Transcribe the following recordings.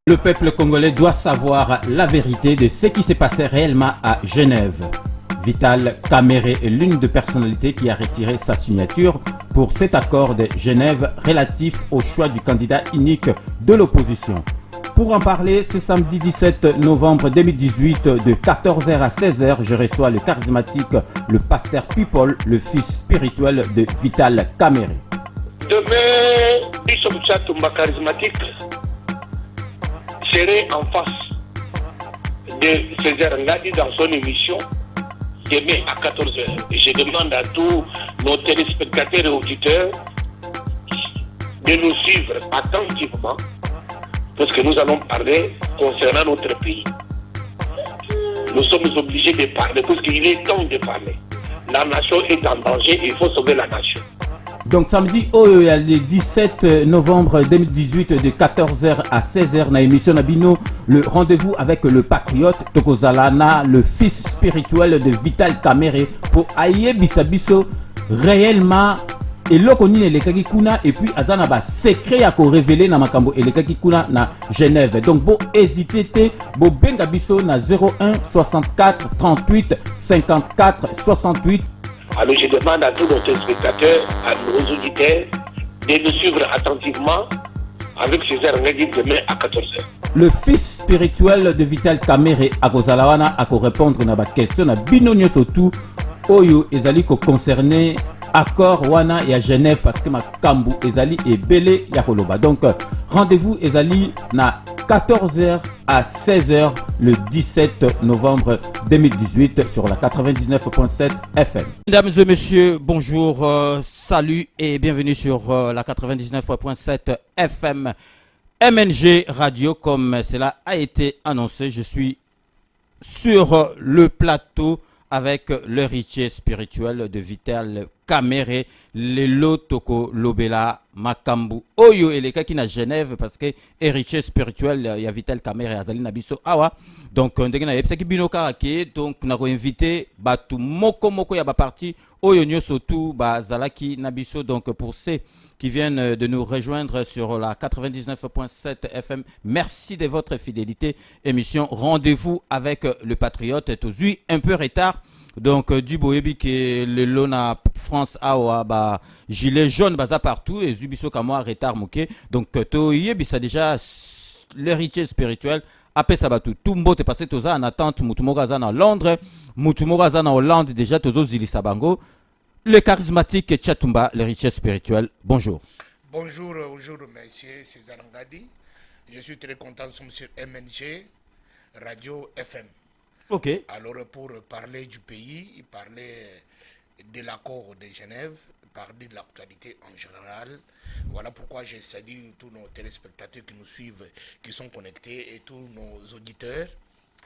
Le peuple congolais doit savoir la vérité de ce qui s'est passé réellement à Genève. Vital Kamerhe est l'une des personnalités qui a retiré sa signature pour cet accord de Genève relatif au choix du candidat unique de l'opposition. Pour en parler, ce samedi 17 novembre 2018 de 14h à 16h, je reçois le charismatique, le pasteur People, le fils spirituel de Vital Kamerhe. Demain, Bishop Tchatumba charismatique serait en face de Césaire Ngadi dans son émission demain à 14h. Et je demande à tous nos téléspectateurs et auditeurs de nous suivre attentivement parce que nous allons parler concernant notre pays. Nous sommes obligés de parler parce qu'il est temps de parler. La nation est en danger et il faut sauver la nation. Donc samedi, le 17 novembre 2018 de 14h à 16h, dans l'émission Nabino, le rendez-vous avec le patriote Tokozalana, le fils spirituel de Vital Kamerhe, pour aïe bisabiso réellement et l'okoni elekaki kuna et puis azana ba secret à révéler na makambo elekaki kuna na Genève. Donc bo hésiter te bo benga biso na 01 64 38 54 68. Alors je demande à tous nos téléspectateurs, à nos auditeurs, de nous suivre attentivement avec Césaire Ngadi demain à 14h. Le fils spirituel de Vital Kamerhe akozalawana ako répondre na ba question na binonyo surtout oyo ezali ko concerner accord wana ya Genève parce que ma kambu ezali ebele ya koloba. Donc rendez-vous ezali na 14h à 16h le 17 novembre 2018 sur la 99.7 FM. Mesdames et messieurs, bonjour, salut et bienvenue sur la 99.7 FM MNG Radio. Comme cela a été annoncé, je suis sur le plateau avec l'héritier spirituel de Vital Kamerhe, Lelo Toko Lobela Makambu Oyo Elekaki na Genève parce que héritier spirituel il y a Vital Kamerhe azali na biso awa. Donc ndengena yebsaki bino karake, donc na ko invité batu moko ya ba parti oyo nyoso tout ba zalaki na biso. Donc pour ceux qui viennent de nous rejoindre sur la 99.7 FM, merci de votre fidélité. Émission Rendez-vous avec le Patriote est aujourd'hui un peu retard. Donc du boyebi que le lona France awa ba gilet jaune baza partout et zubiso kamo retard moké. Donc to yebi ça déjà l'héritier spirituel après ça ba tout mbo te passé toza en attente mutumoga za na Londres, mutumoga za na Hollande déjà tozo zili sabango. Le charismatique Tchatumba, l'héritier spirituel, bonjour. Bonjour, monsieur Césaire Ngadi. Je suis très content, nous sommes sur MNG Radio FM. Ok. Alors pour parler du pays, parler de l'accord de Genève, parler de l'actualité en général, voilà pourquoi je salue tous nos téléspectateurs qui nous suivent, qui sont connectés et tous nos auditeurs.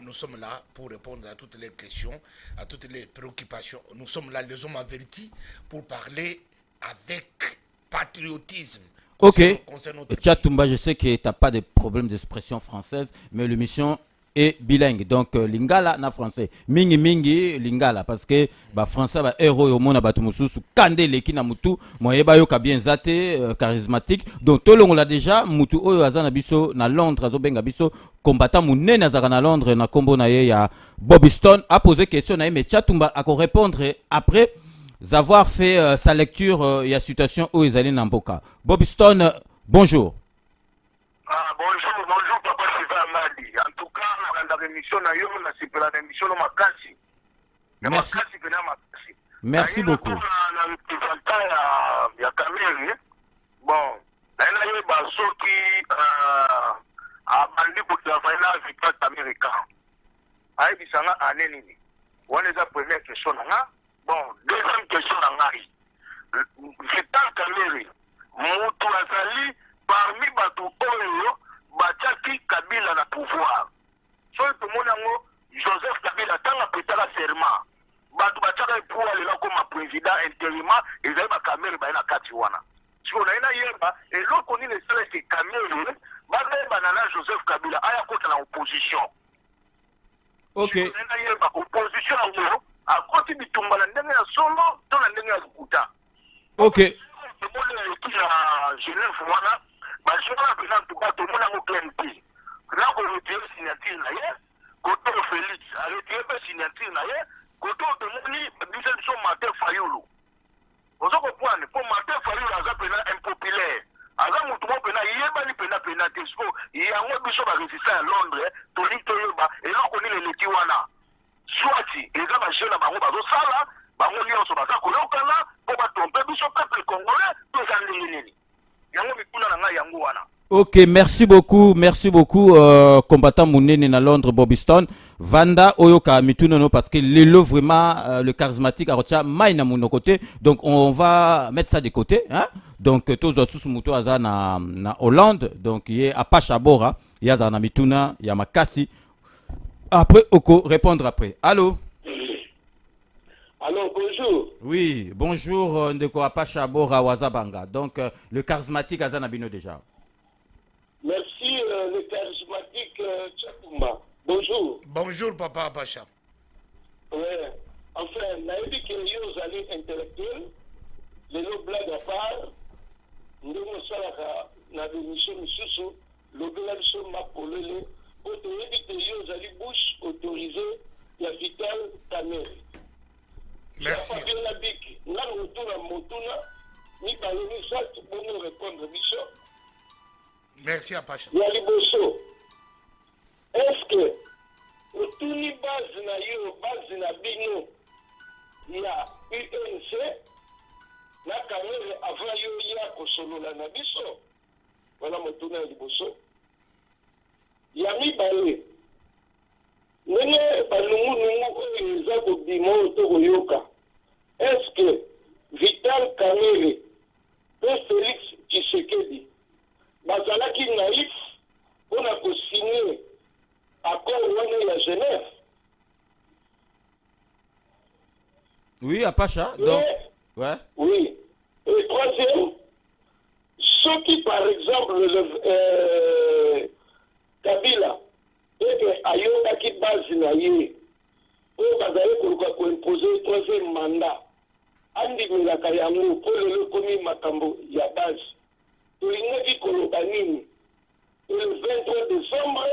Nous sommes là pour répondre à toutes les questions, à toutes les préoccupations. Nous sommes là, les hommes avertis, pour parler avec patriotisme. Ok. Tchatumba, je sais que tu n'as pas de problème d'expression française, mais l'émission est bilingue. Donc, lingala na français. Mingi lingala. Parce que français, héros au monde, batumusu, kande leki na mutu, moyeba yo ka bien zate, charismatique. Donc, tout le monde l'a déjà, mutu oyo azana biso na Londres, azo benga biso, combattant munene azaka na Londres, na kombo na ye ya Bobby Stone, a posé question na ye, mais Tchatumba a ko répondre après avoir fait sa lecture, il y a situation où ils allaient na mboka. Bobby Stone, bonjour. Bonjour, papa Césaire Ngadi. En tout cas, dans l'émission, c'est la émission de Makasi. Merci. Merci beaucoup. Il y a Kamerhe. Bon, il y a ceux qui a bandé pour qu'il y ait un victoire américain. Il y a un ennemi. On est la première question. Bon, deuxième question. C'est un Kamerhe. Moutou Azali. Parmi Batou Oyo, Batiaki Kabila na pouvoir. Soit tout le monde, Joseph Kabila, tant que président serment, Batou Batiaka pouvoir, il a comme président intérimaire, et il a Kamerhe na Katiwana. Si on a une yemba, et l'autre on est le seul qui Kamerhe, banana Joseph Kabila aya kota na opposition. Ok. Opposition yango akoti bitumba na ndenge ya solo to na ndenge ya lukuta. Ok. Genève wana bajona pena tuka tomona mo plenty. Na ko retire signature na ye, koto Félix a retiré pe signature na ye, koto tomoni biso so Martin Fayulu. Ozo ko point pour Martin Fayulu aza pena impopulaire. Aza mutu mo pena yeba ni pena tespo yango biso ba resista à Londres toni toyoba eloko ni leleki wana. Swati eza ba jeune bango bazo sala bango nyonso baza koyokana po batrompe biso peuple congolais to za ndenge nini. Yango mikuna na ngai yango wana. Ok, merci beaucoup, combattant Mounene na Londres, Bobiston. Vanda Oyoka Mitunono, parce que l'élo vraiment, le charismatique a retiré Maïna Mouno côté. Donc, on va mettre ça de côté. Hein? Donc, tous les sous Mouto Aza na Hollande. Donc, il y a Apache Bora, il y a Zana Mituna, il y a Makassi. Après, Oko, répondre après. Allô? Allô, bonjour. Oui, bonjour, Ndeko Apache Bora Wazabanga. Donc, le charismatique Azana Bino déjà. Merci, le charismatique Tchakoumba. Bonjour. Bonjour, papa Apacha. Oui. Enfin, naïbi que vous allez intellectuel, les lots blagues à part, nous sommes dans l'émission Missoussou, le gouvernement m'a polé, pour te éviter que vous allez bouche autorisée, la vitale Kamere. Merci. Si bien la bique, nous retour à Motuna, ni par le message pour nous répondre, Michel. Merci Apacha. Yaliboso, est-ce que tout ni base na yo, base na bino, il y a UNC, na Kamere avant yo ya kosolola na biso, voilà motuna Yaliboso. Yami balé, nene balungu oyo eza kobima oyo tokoyoka, est-ce que Vital Kamere pe Félix Tshisekedi bazalaki naïf on a co-signé accord wana ya Genève? Oui, Apacha. Donc, ouais. Oui. Et troisième, ceux qui, par exemple, Kabila, et que ayokaki base na ye, oyo bazali koluka koimpose troisième mandat, andimelaka yango po lelo komi makambo ya base. Tulingaki koloba nini le 23 décembre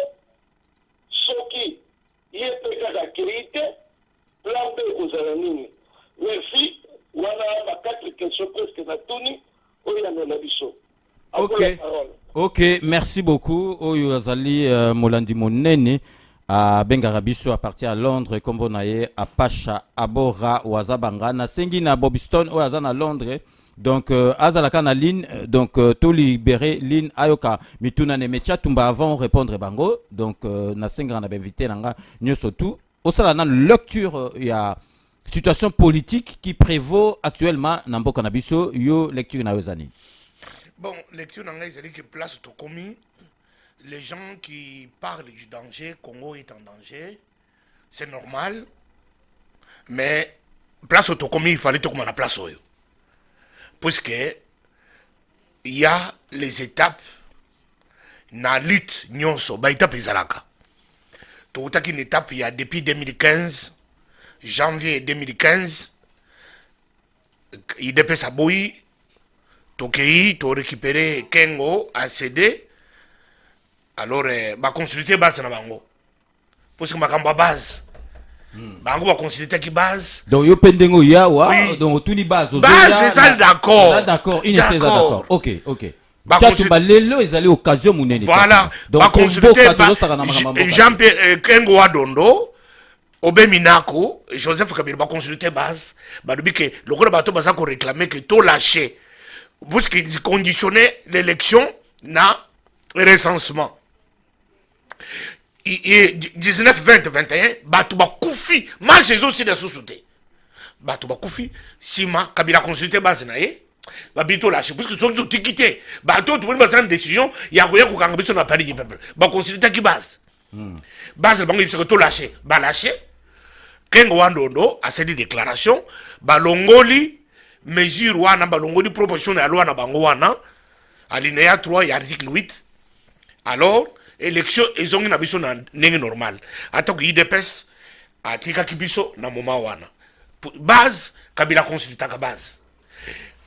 soki ye mpe kaka kei te plan B ekozala nini. Merci wana ba 4 questions presque na tuni oyano na biso. Ok, merci beaucoup. Oyo azali Molandi Monene a bengaka biso à partir à Londres kombo na ye Apacha Abora Wazabanga na sengi na Bobiston oyo aza na Londres. Donc, azalaka na ligne, donc, tout libéré, ligne, ayoka, mituna ne mecha, tumba avant répondre bango. Donc, na senga na invité nanga, nyosotu. Au sala na lecture, il y a situation politique qui prévaut actuellement dans Mboka Nabiso, yo lecture na yozani. Bon, lecture dans les que place Tokomi, les gens qui parlent du danger, Congo est en danger, c'est normal. Mais, place Tokomi, il fallait Tokomi la place Oyo. Puisque il y a les étapes na lutte nyonso ba étape ezalaka to utaki une étape il y a depuis 2015 janvier 2015 il dépêche à boyi to kei to récupérer Kengo ACD alors ba consulter base na bango puisque makamba base bango va consulter qui base donc yo pendengo ya wa oui. Donc tout ni base c'est ça d'accord d'accord il est d'accord ok ba lelo ezali occasion munene voilà donc consulter Jean-Pierre Kengo Adondo Obeminako Joseph Kabila ba consulter base ba dobi que le gros bateau baza ko réclamer que tout lâché parce qu'ils conditionnaient l'élection na recensement 19, 20, 21, Batouba Koufi, marche aussi de sous-souté. Batouba Koufi, Sima, Kabila consulté Bazenaye, Babito lâché, parce que sont tous quittés. Bateau, tout le monde a une décision, il y a rien qu'on a sur la Paris du peuple. Bah, consulté qui base. Base, il se tout lâché. Bah, lâché. Kengo Wandondo a ces déclarations, bah, Longoli, mesure wana, bah, Longoli, proposition de la loi na Bangoana, alinéa 3 et article 8. Alors, élection, ils ont une ambition normale. Attends que IDPS, à Tika Kibiso, na moment wana. Base, Kabila consulta ka base.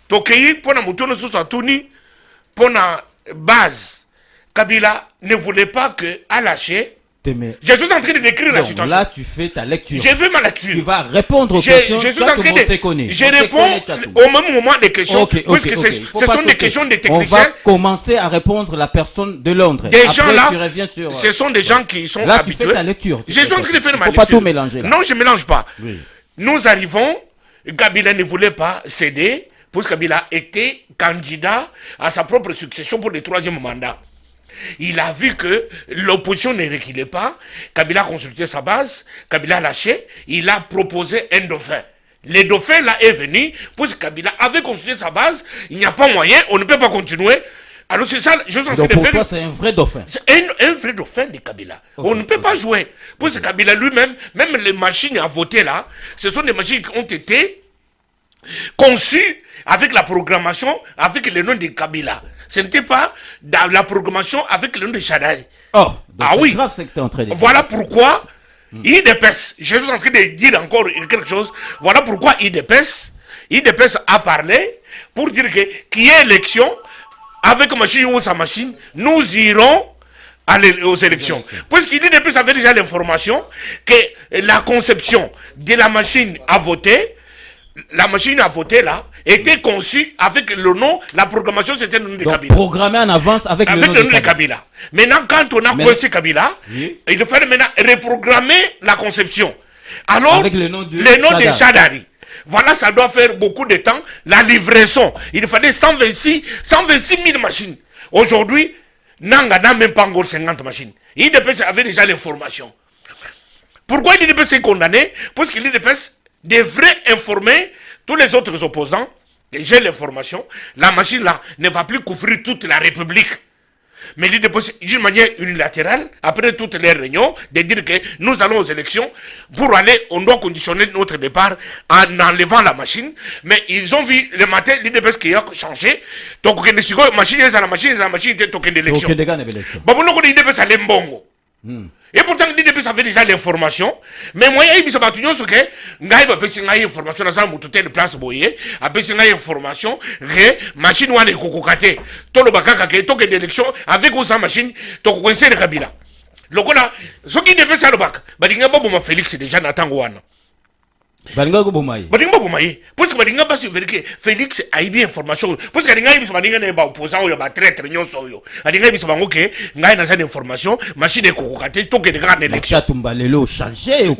Tokei, pour na moutono sous Atuni, pour na base, Kabila ne voulait pas que à lâcher. Je suis en train de décrire la situation. Là, tu fais ta lecture. J'ai fait ma lecture. Tu vas répondre aux questions. Je suis en train de... Je réponds au même moment des questions. Puisque ce sont des questions des techniciens. On va commencer à répondre la personne de Londres. Des gens là, tu reviens sur... ce sont des gens qui sont là, habitués. Tu fais ta lecture. Je suis en train de faire ma lecture. Il ne faut pas tout mélanger là. Non, je ne mélange pas. Oui. Nous arrivons, Kabila ne voulait pas céder, puisque Kabila était candidat à sa propre succession pour le 3e mandat. Il a vu que l'opposition ne reculait pas. Kabila a consulté sa base. Kabila a lâché. Il a proposé un dauphin. Le dauphin là est venu. Puisque Kabila avait consulté sa base. Il n'y a pas moyen. On ne peut pas continuer. Alors c'est ça. Je suis en train de faire. Pour toi, c'est un vrai dauphin. C'est un vrai dauphin de Kabila. On ne peut pas jouer. Puisque Kabila lui-même, même les machines à voter là, ce sont des machines qui ont été conçues avec la programmation, avec le nom de Kabila. Ce n'était pas dans la programmation avec le nom de Chadari. Oh, ah oui. Grave, c'est que en train de voilà pourquoi IDPS, je suis en train de dire encore quelque chose, voilà pourquoi IDPS a parlé pour dire que qui est élection, avec machine ou sa machine, nous irons aux élections. Puisqu'IDPS avait déjà l'information que la conception de la machine à voter là, était conçue avec le nom, la programmation c'était le nom de Kabila. Programmé en avance avec le nom de Kabila. Maintenant, quand on a coincé Kabila, il fallait maintenant reprogrammer la conception. Alors, avec le nom de Chadari. Voilà, ça doit faire beaucoup de temps. La livraison, il fallait 126 000 machines. Aujourd'hui, Nanga n'a même pas encore 50 machines. IDPS avait déjà l'information. Pourquoi l'IDPS est condamné? Parce que l'IDPS devrait informer tous les autres opposants que j'ai l'information. La machine là ne va plus couvrir toute la République. Mais l'IDPS, d'une manière unilatérale, après toutes les réunions, de dire que nous allons aux élections, pour aller, on doit conditionner notre départ en enlevant la machine. Mais ils ont vu le matin l'IDPS qui a changé. Donc, la machine était token d'élection. l'IDPS allait mbongo. Et pourtant, l'IDPS avait déjà l'information. Mais moi, il y a des choses que ngai ba pesi ngai information na za mutu tel place boye, a pesi ngai information que machine wana kokokate. Tolo bakaka ke toke d'élection avec sa machine to coincer le Kabila. Lokola soki l'IDPS a le bac, badinga bobo ma Félix déjà natango wana. Badinga go bomayi. Badinga bomayi. Parce que badinga pas vérifier Félix a eu bien information. Parce que badinga biso badinga ne ba opposant oyo ba traître nyonso oyo. Badinga biso bango ke ngai na za information, machine kokokate toke de grande élection. Chatumba lelo changer ou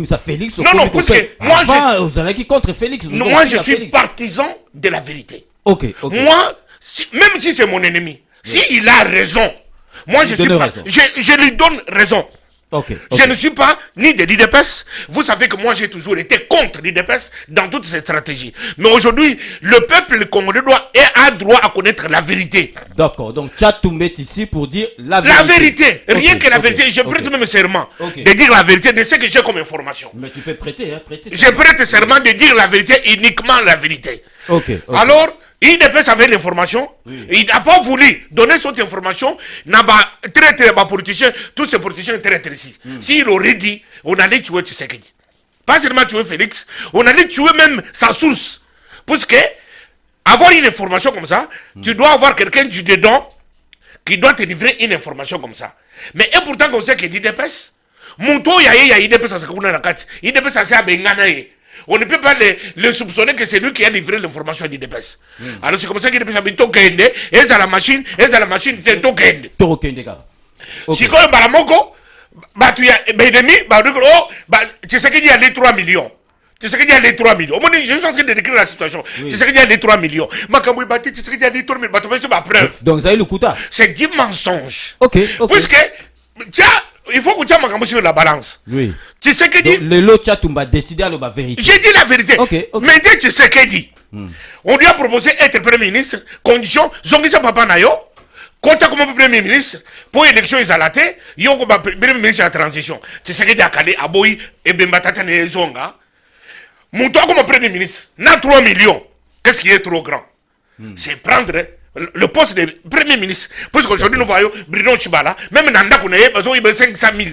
ça Félix. Non, parce que moi vous allez qui contre Félix. Moi je suis partisan de la vérité. OK. Moi même si c'est mon ennemi, si il a raison, moi je lui donne raison. Okay. Je ne suis pas ni de l'IDPS. Vous savez que moi j'ai toujours été contre l'IDPS dans toutes ces stratégies. Mais aujourd'hui, le peuple congolais a droit à connaître la vérité. D'accord. Donc Tchatoumbe est ici pour dire la vérité. La vérité. Rien que la vérité. Je prête même serment de dire la vérité de ce que j'ai comme information. Mais tu peux prêter. Je prête serment de dire la vérité, uniquement la vérité. Alors, IDPS avait l'information, il n'a pas voulu donner cette information, n'a pas traité les politiciens, tous ces politiciens traitent ici. S'il aurait dit, on allait tuer Tshisekedi. Pas seulement tuer Félix, on allait tuer même sa source. Parce que, avoir une information comme ça, tu dois avoir quelqu'un du dedans qui doit te livrer une information comme ça. Mais et pourtant, on sait que l'IDPS, Mouto ya IDPS à ce qu'on a la carte, IDPS à ça, on ne peut pas le soupçonner que c'est lui qui a livré l'information à l'IDPS. Alors c'est comme ça qu'il a dit Tokende, et à la machine, c'est Tokende. Si quand même Baramoko, tu as Bédemi, tu sais qu'il y a les 3 millions. Tu sais qu'il y a les 3 millions. Je suis en train de décrire la situation. Tu sais qu'il y a les 3 millions. Tu sais qu'il y a les 3 millions. C'est ma preuve. Donc ça y est le quota. C'est du mensonge. Ok. Puisque, tiens, il faut que tu aies sur la balance. Oui. Tu sais que dit. Le lot Tchatoumba décidé à la vérité. J'ai dit la vérité. Mais dès que tu sais que dit. On lui a proposé être Premier ministre. Condition, Zongisa Papa Nayo. Quand comme Premier ministre, pour l'élection Izalate, il y a un Premier ministre à transition. Tu sais que dit à Kale, Aboyi, et Bembatata Zonga. Mon toi comme Premier ministre, n'a 3 millions. Qu'est-ce qui est trop grand? C'est prendre le poste de Premier ministre. Parce qu'aujourd'hui, nous voyons Bruno Chibala, même Nanda Kounaye, ils ont 500 000.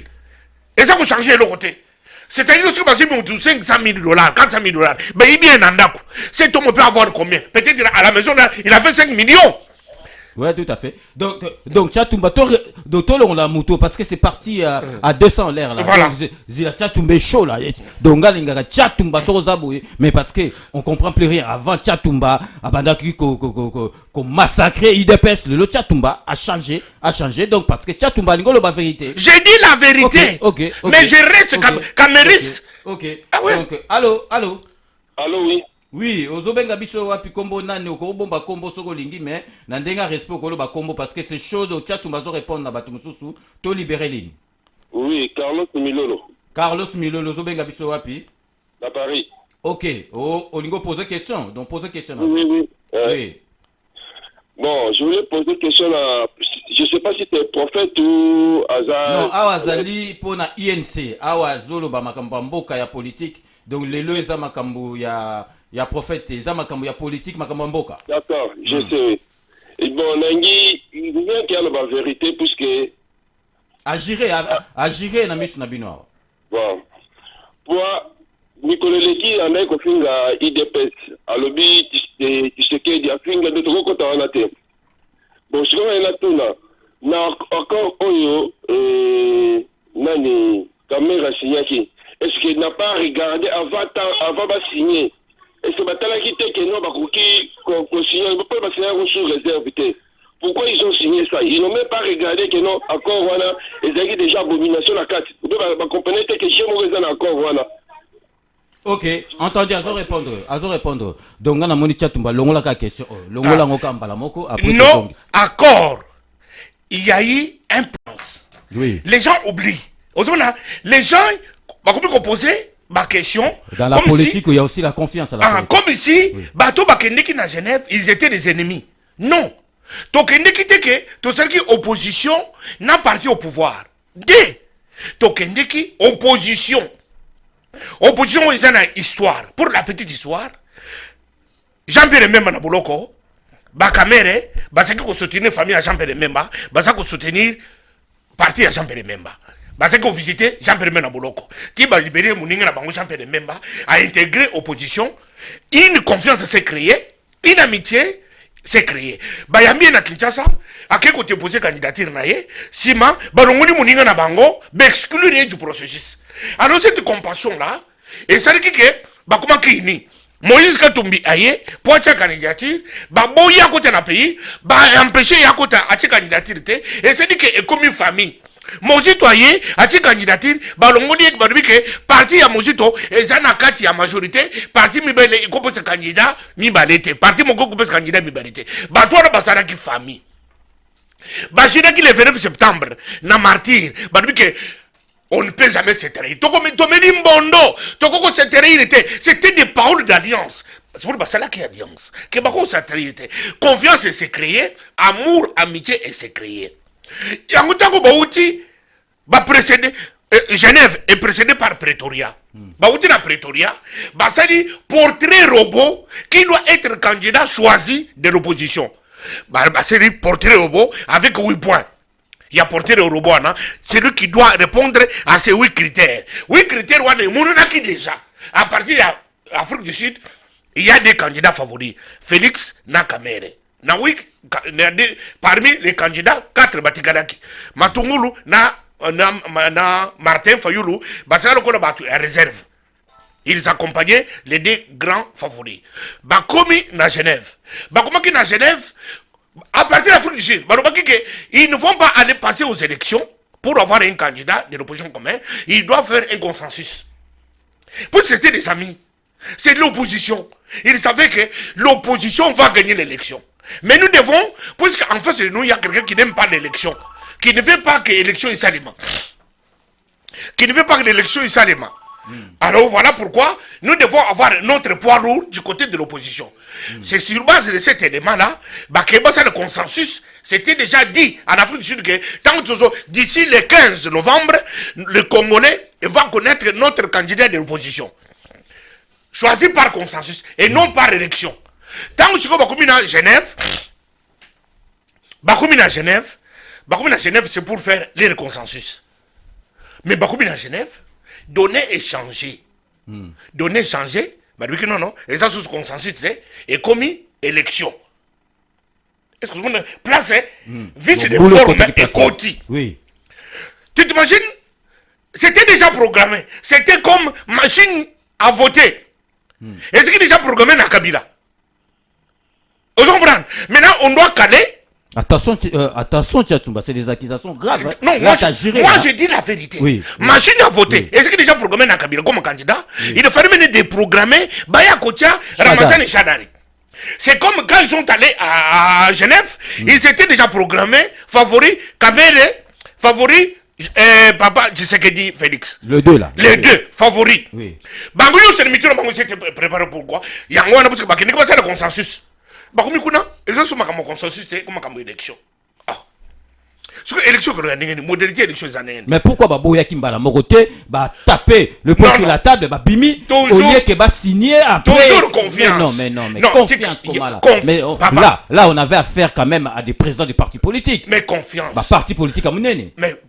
Et ça, vous changez le côté. C'est-à-dire que si vous 500 000 $, 400 000 $, ben il vient Nanda. Cet homme peut avoir combien? Peut-être à la maison, là, il a fait 5 millions. Ouais, tout à fait. Donc Tchatumba, on l'a moto parce que c'est parti à 200 l'air là. Voilà. Zila Tchatumba chaud là. Donc Galinga Tchatumba Sorozaboué, mais parce que on comprend plus rien. Avant Tchatumba, Abandaki qu'on massacrait IDPS, le Tchatumba a changé. Donc parce que Tchatumba n'ingolo la vérité. J'ai dit la vérité. Ok. Mais je reste camériste. Ok. Ah ouais. Donc, allô. Allô, oui. Oui, ozobenga biso wapi kombo nani okobomba kombo soko lingi mais na ndenga respect koloba kombo parce que c'est chaud au chat bazo répondre na bato mususu to libérer ligne. Oui, Carlos Milolo. Carlos Milolo ozobenga biso wapi? À Paris. OK, olingo poser question. Donc poser question. Oui. Oui. Bon, je voulais poser une question à... Je sais pas si tu es prophète ou Azar. Non, awazali pona INC, awazolo ba makambo mboka ya politique. Donc lelo eza makambo ya prophète, eza makambo ya politique makambo mboka. D'accord, je sais. Et bon, Nangi, il vient qu'il y a la vérité puisque... Agiré na misu na bino. Bon. Pour Nicolas Leki, en a kofinga IDPS. Alobi, tu sais qu'il y a finga de trop kota en até. Bon, je crois qu'il y a na encore oyo, nani, caméra signaki. Est-ce qu'il n'a pas regardé avant de signer? Est-ce que Batala qui était que non, qu'on signe, pas signer sous réserve. Pourquoi ils ont signé ça? Ils n'ont même pas regardé que non, accord voilà, ils ont déjà abomination à 4. Vous devez comprendre que j'ai mon raison accord voilà. Ok, entendu, azo répondre. Donc, on a moni Tchatumba, longola ka question. Longola ngoka mbala moko. Non, accord. Il y a eu un plan. Oui. Les gens oublient. Les gens, comment poser ma question. Dans la politique, il y a aussi la confiance à la politique. Comme ici, Bato Bakendeki na Genève, ils étaient des ennemis. Non. Donc, Kendeki, opposition, n'a parti au pouvoir. Kendeki, opposition. Opposition, ils ont une histoire. Pour la petite histoire, Jean-Pierre Memba na Boloko, Bakamere, Basaki ko soutenir famille à Jean-Pierre Memba, Basaki ko soutenir parti à Jean-Pierre Memba. Basaki ko visiter Jean-Pierre Memba na Boloko. Qui va libérer Mouninga na Bango Jean-Pierre Memba, a intégré opposition, une confiance s'est créée, une amitié s'est créée. Bayambi na Kinshasa, à quel côté poser candidature na ye, Sima, Balongoni Mouninga na Bango, exclure du processus. Alors cette compassion là, et ça dit que comment kini Moïse Katumbi aye pour sa candidature, boya côté na pays, empêcher ya côté à sa candidature et ça dit que comme une famille. Mozito aye à sa candidature, balongoni ek barubi que parti ya Mozito et zana kati ya majorité, parti mibele ko pose candidat mibalete, parti moko ko pose candidat mibalete. Ba toi na basara ki famille. Ba jina ki le 29 septembre na martyr, barubi que on ne peut jamais se trahir. C'était des paroles d'alliance. C'est pour ça qu'il y a alliance. Confiance s'est créée, amour, amitié s'est créée. Genève est précédée par Pretoria. Baouti na Pretoria, ça dit portrait robot qui doit être candidat choisi de l'opposition. C'est dit portrait robot avec 8 points. Il y a porté le robot, c'est lui qui doit répondre à ces 8 critères. 8 critères, qui déjà. À partir de l'Afrique du Sud, il y a des candidats favoris. Félix Nakamere. Parmi les candidats, 4 Batigadaki. Matungulu, na Martin Fayoulou, à réserve. Ils accompagnaient les 2 grands favoris. Bakomi na Genève. Bakomi na Genève, à partir de l'Afrique du Sud, ils ne vont pas aller passer aux élections pour avoir un candidat de l'opposition commun. Ils doivent faire un consensus. Pour c'était des amis. C'est l'opposition. Ils savaient que l'opposition va gagner l'élection. Mais nous devons, puisqu'en face de nous, il y a quelqu'un qui n'aime pas l'élection, qui ne veut pas que l'élection est salement. Alors voilà pourquoi nous devons avoir notre poids lourd du côté de l'opposition. C'est sur base de cet élément-là, le consensus, c'était déjà dit en Afrique du Sud que d'ici le 15 novembre, le Congolais va connaître notre candidat de l'opposition. Choisi par consensus et non par élection. Tant que je suis à Genève, Bakoumi à Genève, c'est pour faire les consensus. Mais Bakoumi à Genève, donner échanger. Donner échanger, bah lui que non, et ça sous consensus, et commis élection. Est-ce que vous avez place, vice de forme et côté. Oui. Tu t'imagines? C'était déjà programmé. C'était comme machine à voter. Et c'est déjà programmé dans Kabila. Vous comprenez? Maintenant, on doit caler. Attention, Tchatumba, c'est des accusations graves. Non, là, moi je dis la vérité. Oui. Machine à voter. Et c'est déjà programmé dans Kabila comme candidat. Il fallait mener des programmés. Baya Kotia, Ramazan et Chadari. C'est comme quand ils sont allés à Genève, ils étaient déjà programmés, favori Kamere, favori Papa Tshisekedi Félix. Les deux là. Les deux, favoris. Oui. Bangoyo, c'est le métier de Bangoyo, c'était préparé pourquoi? Il y a un peu de consensus. Bangoyo, ils ont souvent un consensus, c'est comme une élection. Parce que l'élection, modalité d'élection, mais pourquoi Baboya Kimbala Moroté va taper le poing sur la table, va bimi, au lieu que va signer après. Toujours confiance. Mais confiance, comment là? Mais là, on avait affaire quand même à des présidents des partis politiques. Mais confiance. Parti politique à Mounene. Mais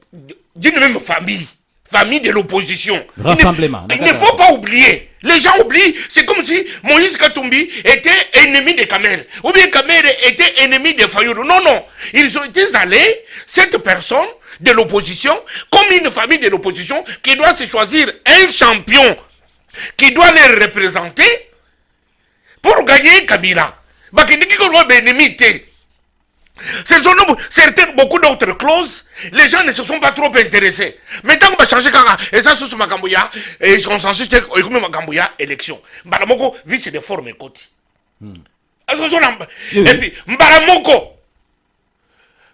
d'une même famille. Famille de l'opposition. Rassemblement. Il ne faut pas oublier. Les gens oublient. C'est comme si Moïse Katumbi était ennemi de Kamer. Ou bien Kamer était ennemi de Fayoulou. Non. Ils ont été allés, cette personne de l'opposition, comme une famille de l'opposition qui doit se choisir un champion qui doit les représenter pour gagner Kabila. Ce sont beaucoup d'autres clauses, les gens ne se sont pas trop intéressés. Maintenant, on va changer quand et ça sous Makambouya, et on s'en suit, Makambouya, élection. Mbaramoko, vice de forme et côté. Et puis, Mbaramoko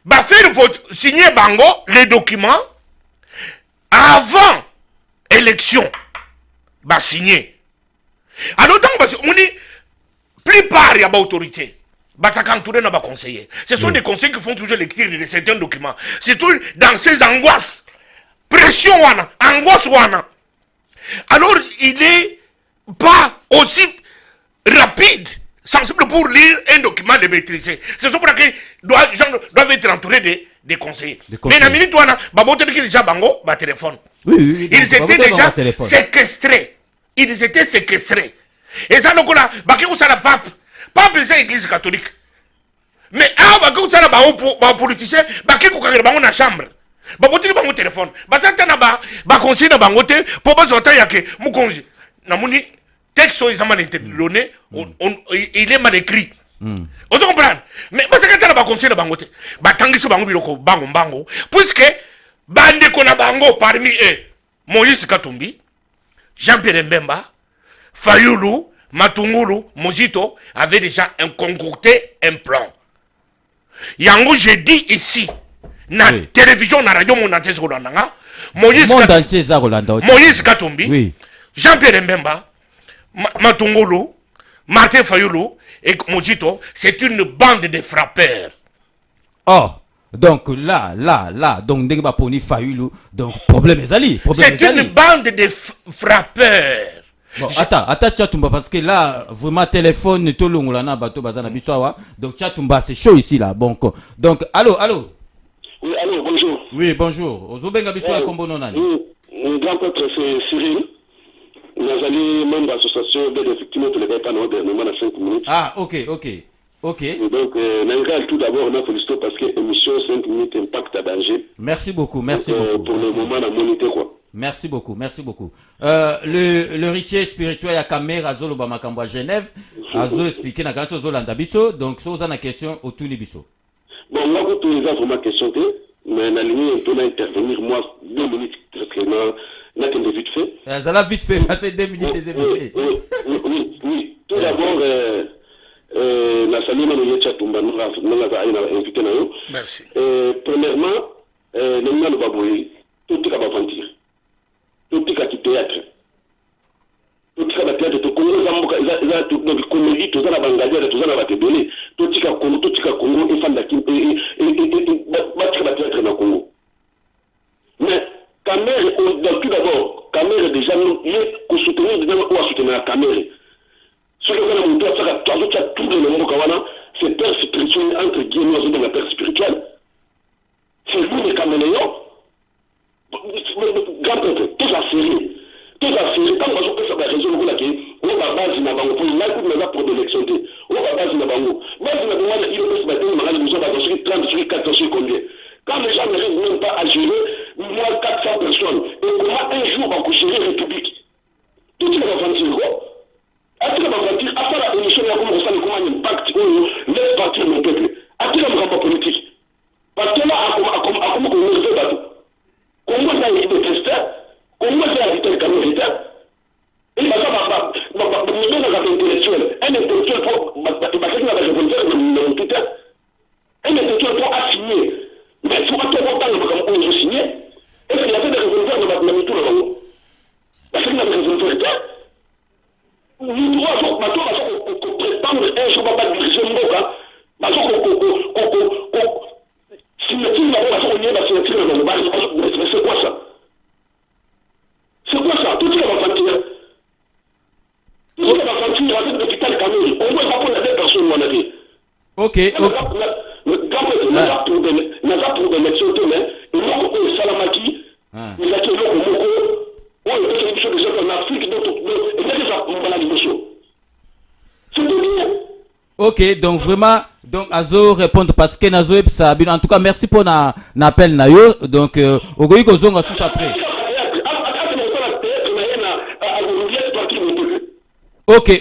va faire signer Bango les documents avant élection. Va signer. Alors, on dit, plupart, il y a pas autorité. Ce sont des conseillers qui font toujours lecture de certains documents. Surtout dans ces angoisses. Pression, angoisse. Alors, il n'est pas aussi rapide, sensible pour lire un document de maîtriser. C'est pour ça que les gens doivent être entourés de conseillers. Mais dans la minute, déjà Bango, téléphone. Oui, ils étaient déjà séquestrés. Ils étaient séquestrés. Et ça, donc là, ça la pape. Pas c'est l'église catholique. Mais ça la politicien, dans la chambre. Bakotili bango téléphone. Basata na conseiller na bangote pour bazota yake mukonzi. Namuni texte ils mal donné, il est mal écrit. Vous comprenez? Mais basata na conseiller na bangote. Batangisi bango biloko bango puisque bande kona bango parmi eux Moïse Katumbi, Jean-Pierre Mbemba, Fayoulou, Matungulu, Mozito avait déjà concocté un plan. Yango, j'ai dit ici, na télévision, na radio, Moïse Katumbi, Jean-Pierre Mbemba, Matungulu, Martin Fayoulou et Mozito, c'est une bande de frappeurs. Oh, donc là, donc Ndengba Poni Fayoulou, donc problème est ali. C'est une bande de frappeurs. Bon, attends Tchatumba, parce que là vraiment téléphone tout l'ongolana bateau bazana biswawa, donc Tchatumba c'est chaud ici là. Donc allô. Oui, allô, bonjour. Oui, bonjour. Ozobenga biswawa kombono nani? Oui, grand prêtre c'est Cyril. Nous allons même l'association d'aide effectivement tous les gars dans dernièrement à 5 minutes. Ah, OK. Donc Nangal tout d'abord on a félicité parce que émission 5 minutes impact à danger. Merci beaucoup. Pour le moment la monité quoi. Merci beaucoup. Le riche spirituel à Kamer Azolo Bamakambo à Genève, Azolo expliqué na kanso Zolanda biso, donc ça vous a une question au tout biso. Bon, moi quand on a vraiment question mais la ligne on peut intervenir moi 2 minutes parce que n'a qu'un vite fait. Ça l'a vite fait passer 2 minutes et oui. Tout d'abord la salut na Tchatumba nous a invité na yo. Merci. Premièrement nous allons baboyer tout va mentir. Tout est qui théâtre. Tout est à théâtre. Tout Congo zambuka za tout donc comédie tout ça la bangalia tout ça la te donner. Tout est Congo et fan da kim et battre théâtre na Congo. Mais Kamer tout d'abord Kamer déjà nous il soutenir déjà ou soutenir Kamer. Ce que on a montré ça tout le monde kawana c'est père spirituel, entre guillemets, dans la père spirituelle. C'est lui le caméléon. Grand peuple, tout ça série. Tout ça série. Quand on peut faire la raison, on va base n'a pas pour une acte pour de l'élection. On va base n'a pas. Base n'a pas, il peut se mettre une malade, nous avons sur 30 sur 4 sur combien. Quand les gens n'arrivent même pas à gérer, moins 400 personnes, et comment un jour on va gérer la République? Tout ce qu'on va sentir, à qui on va sentir, à part la émission, comment un impact laisse partir mon peuple. À qui on va pas politique? Parce que là, à comment on nous fait battre? Comment ça a été testé? Comment ça a été camérité? Et ça va intellectuel. Un intellectuel pour un intellectuel pour assigner. Mais il faut pas tout autant comme on veut signer. Est-ce qu'il y avait des revolvers dans la tout le monde? Parce qu'il y a des revolvers. Nous devons prétendre un jour pas diriger le monde. C'est quoi ça? C'est quoi ça? Tout ce qu'on va sentir. Tout ce qu'on va sentir avec l'hôpital Camille. On voit pas pour la personne où on a dit. Ok, ok. N'a pas pour des élections, mais il y a Salamaki, il y a des Moko, il y a des choses en Afrique, il y a des choses. C'est tout bien. Ok, donc vraiment, donc Azo répondre parce que Nazo ça en tout cas merci pour l'appel Nayo, donc Ogoyi Kozonga sous après.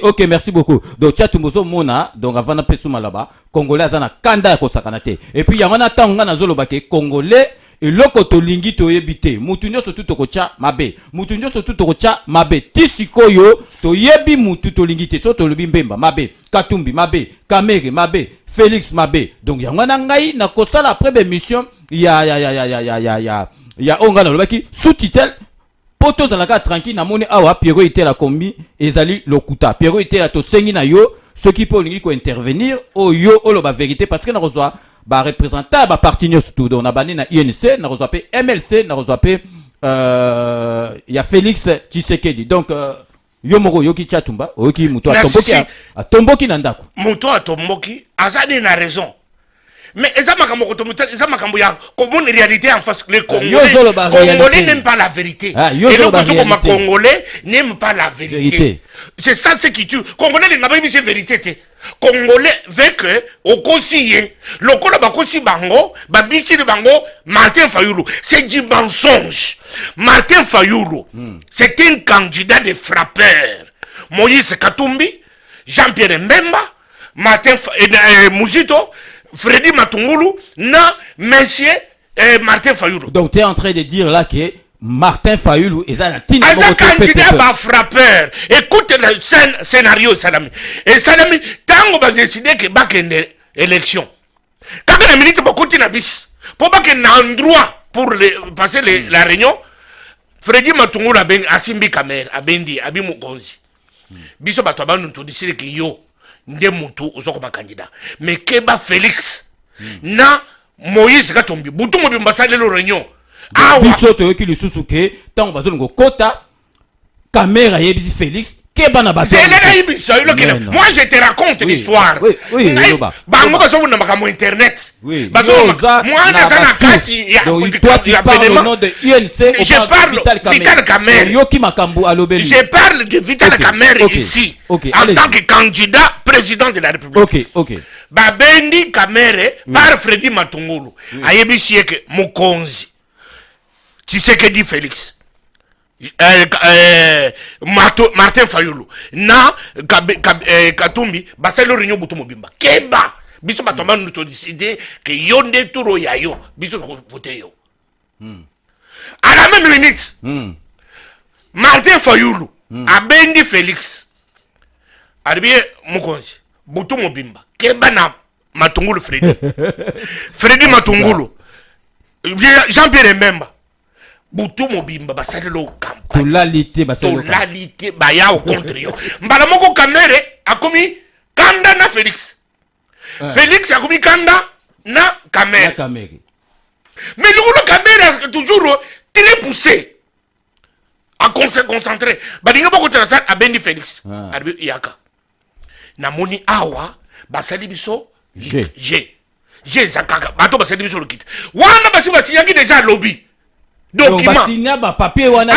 Ok, merci beaucoup. Donc Tchatumuzo Mona, donc avant de passer là-bas, Congolais azana kanda ko sakanate. Et puis yangana tanga na zolo bake Congolais et loko to lingi to yebite. Mutu nyoso tu toko cha mabe. Mutu nyoso tu toko cha mabe. Tisikoyo to yebi mutu to lingi te so to lobi mbemba mabe. Katumbi mabe, Kamere mabe, Félix mabe. Donc yangana ngai na kosala après émission ya onga na lobaki sous-titre poto zalaka tranquille na moni awa Pierrot était la combi ezali lokuta. Pierrot était la to sengi na yo ceux qui peuvent lingi ko intervenir o yo o lo ba vérité parce que na reçoit ba représentant ba parti surtout donc na bani na INC na reçoit pe MLC na reçoit pe ya Félix Tshisekedi donc yo moko yo ki chatumba o ki muto atomboki na ndako muto atomboki azali na raison. Mais ça m'a comme une réalité en face. Les Congolais n'aiment pas la vérité. Et le Congolais n'aime pas la vérité. C'est ça ce qui tue. Congolais n'a pas mis cette vérité. Congolais veut que au conseiller, le Colabakosi Bango, Babisi de Bango, Martin Fayoulou. C'est du mensonge. Martin Fayoulou, c'est un candidat de frappeur. Moïse Katumbi, Jean-Pierre Mbemba, Martin Mouzito, Freddy Matungulu, na monsieur Martin Fayoulou. Donc tu es en train de dire là que Martin Fayoulou est un candidat à frappeur. Écoute le scénario Salami. Et Salami, tant qu'on va décider que va qu'il y ait élection. Quand on a milité beaucoup de nabis, pour pas qu'il y ait un endroit pour passer la réunion, Freddy Matungulu a Simbi Kamer, a Bendi, a Bimoukonzi. Biso Batoba nous tout décidé que yo. Ndemutu uzokoma candidat mais Keba Félix na Moïse Katumbi butu mo bimbasale le réunion biso to ki lisusu ke tant bazolongo kota caméra yebisi Félix Keba na bazo moi je te raconte l'histoire oui bango bazo na makambo internet bazo moi na sana kati ya toi tu parles au nom de INC je parle Vital Kamerhe yoki makambo alobeli je parle de Vital Kamerhe ici en tant que candidat président de la République. Ok. Babendi Kamerhe par Freddy Matungulu. Ayebisi que Mukonzi. Tshisekedi Félix. Martin Fayoulou. Na Katumbi baselo réunion butu mobimba. Keba biso batomba nous to décider que yonde turo ya yo biso voter yo. À la même minute. Martin Fayoulou abendi Félix. Arbiye Mukonzi butu mobimba Keba na Matungulu Freddy Matungulu Jean-Pierre Mbemba butu mobimba basalelo campagne tolalité baya au contre yo mbala moko Kamerhe akomi kanda na Félix Félix akomi kanda na Kamerhe mais le Kamerhe est toujours très poussé à concentrer badinga boko tena ça abendi Félix arbi yaka namoni awa basali biso G zakaka bato ba sedi sur le kit wana basi basinyaki déjà lobby document basinya ba papier wana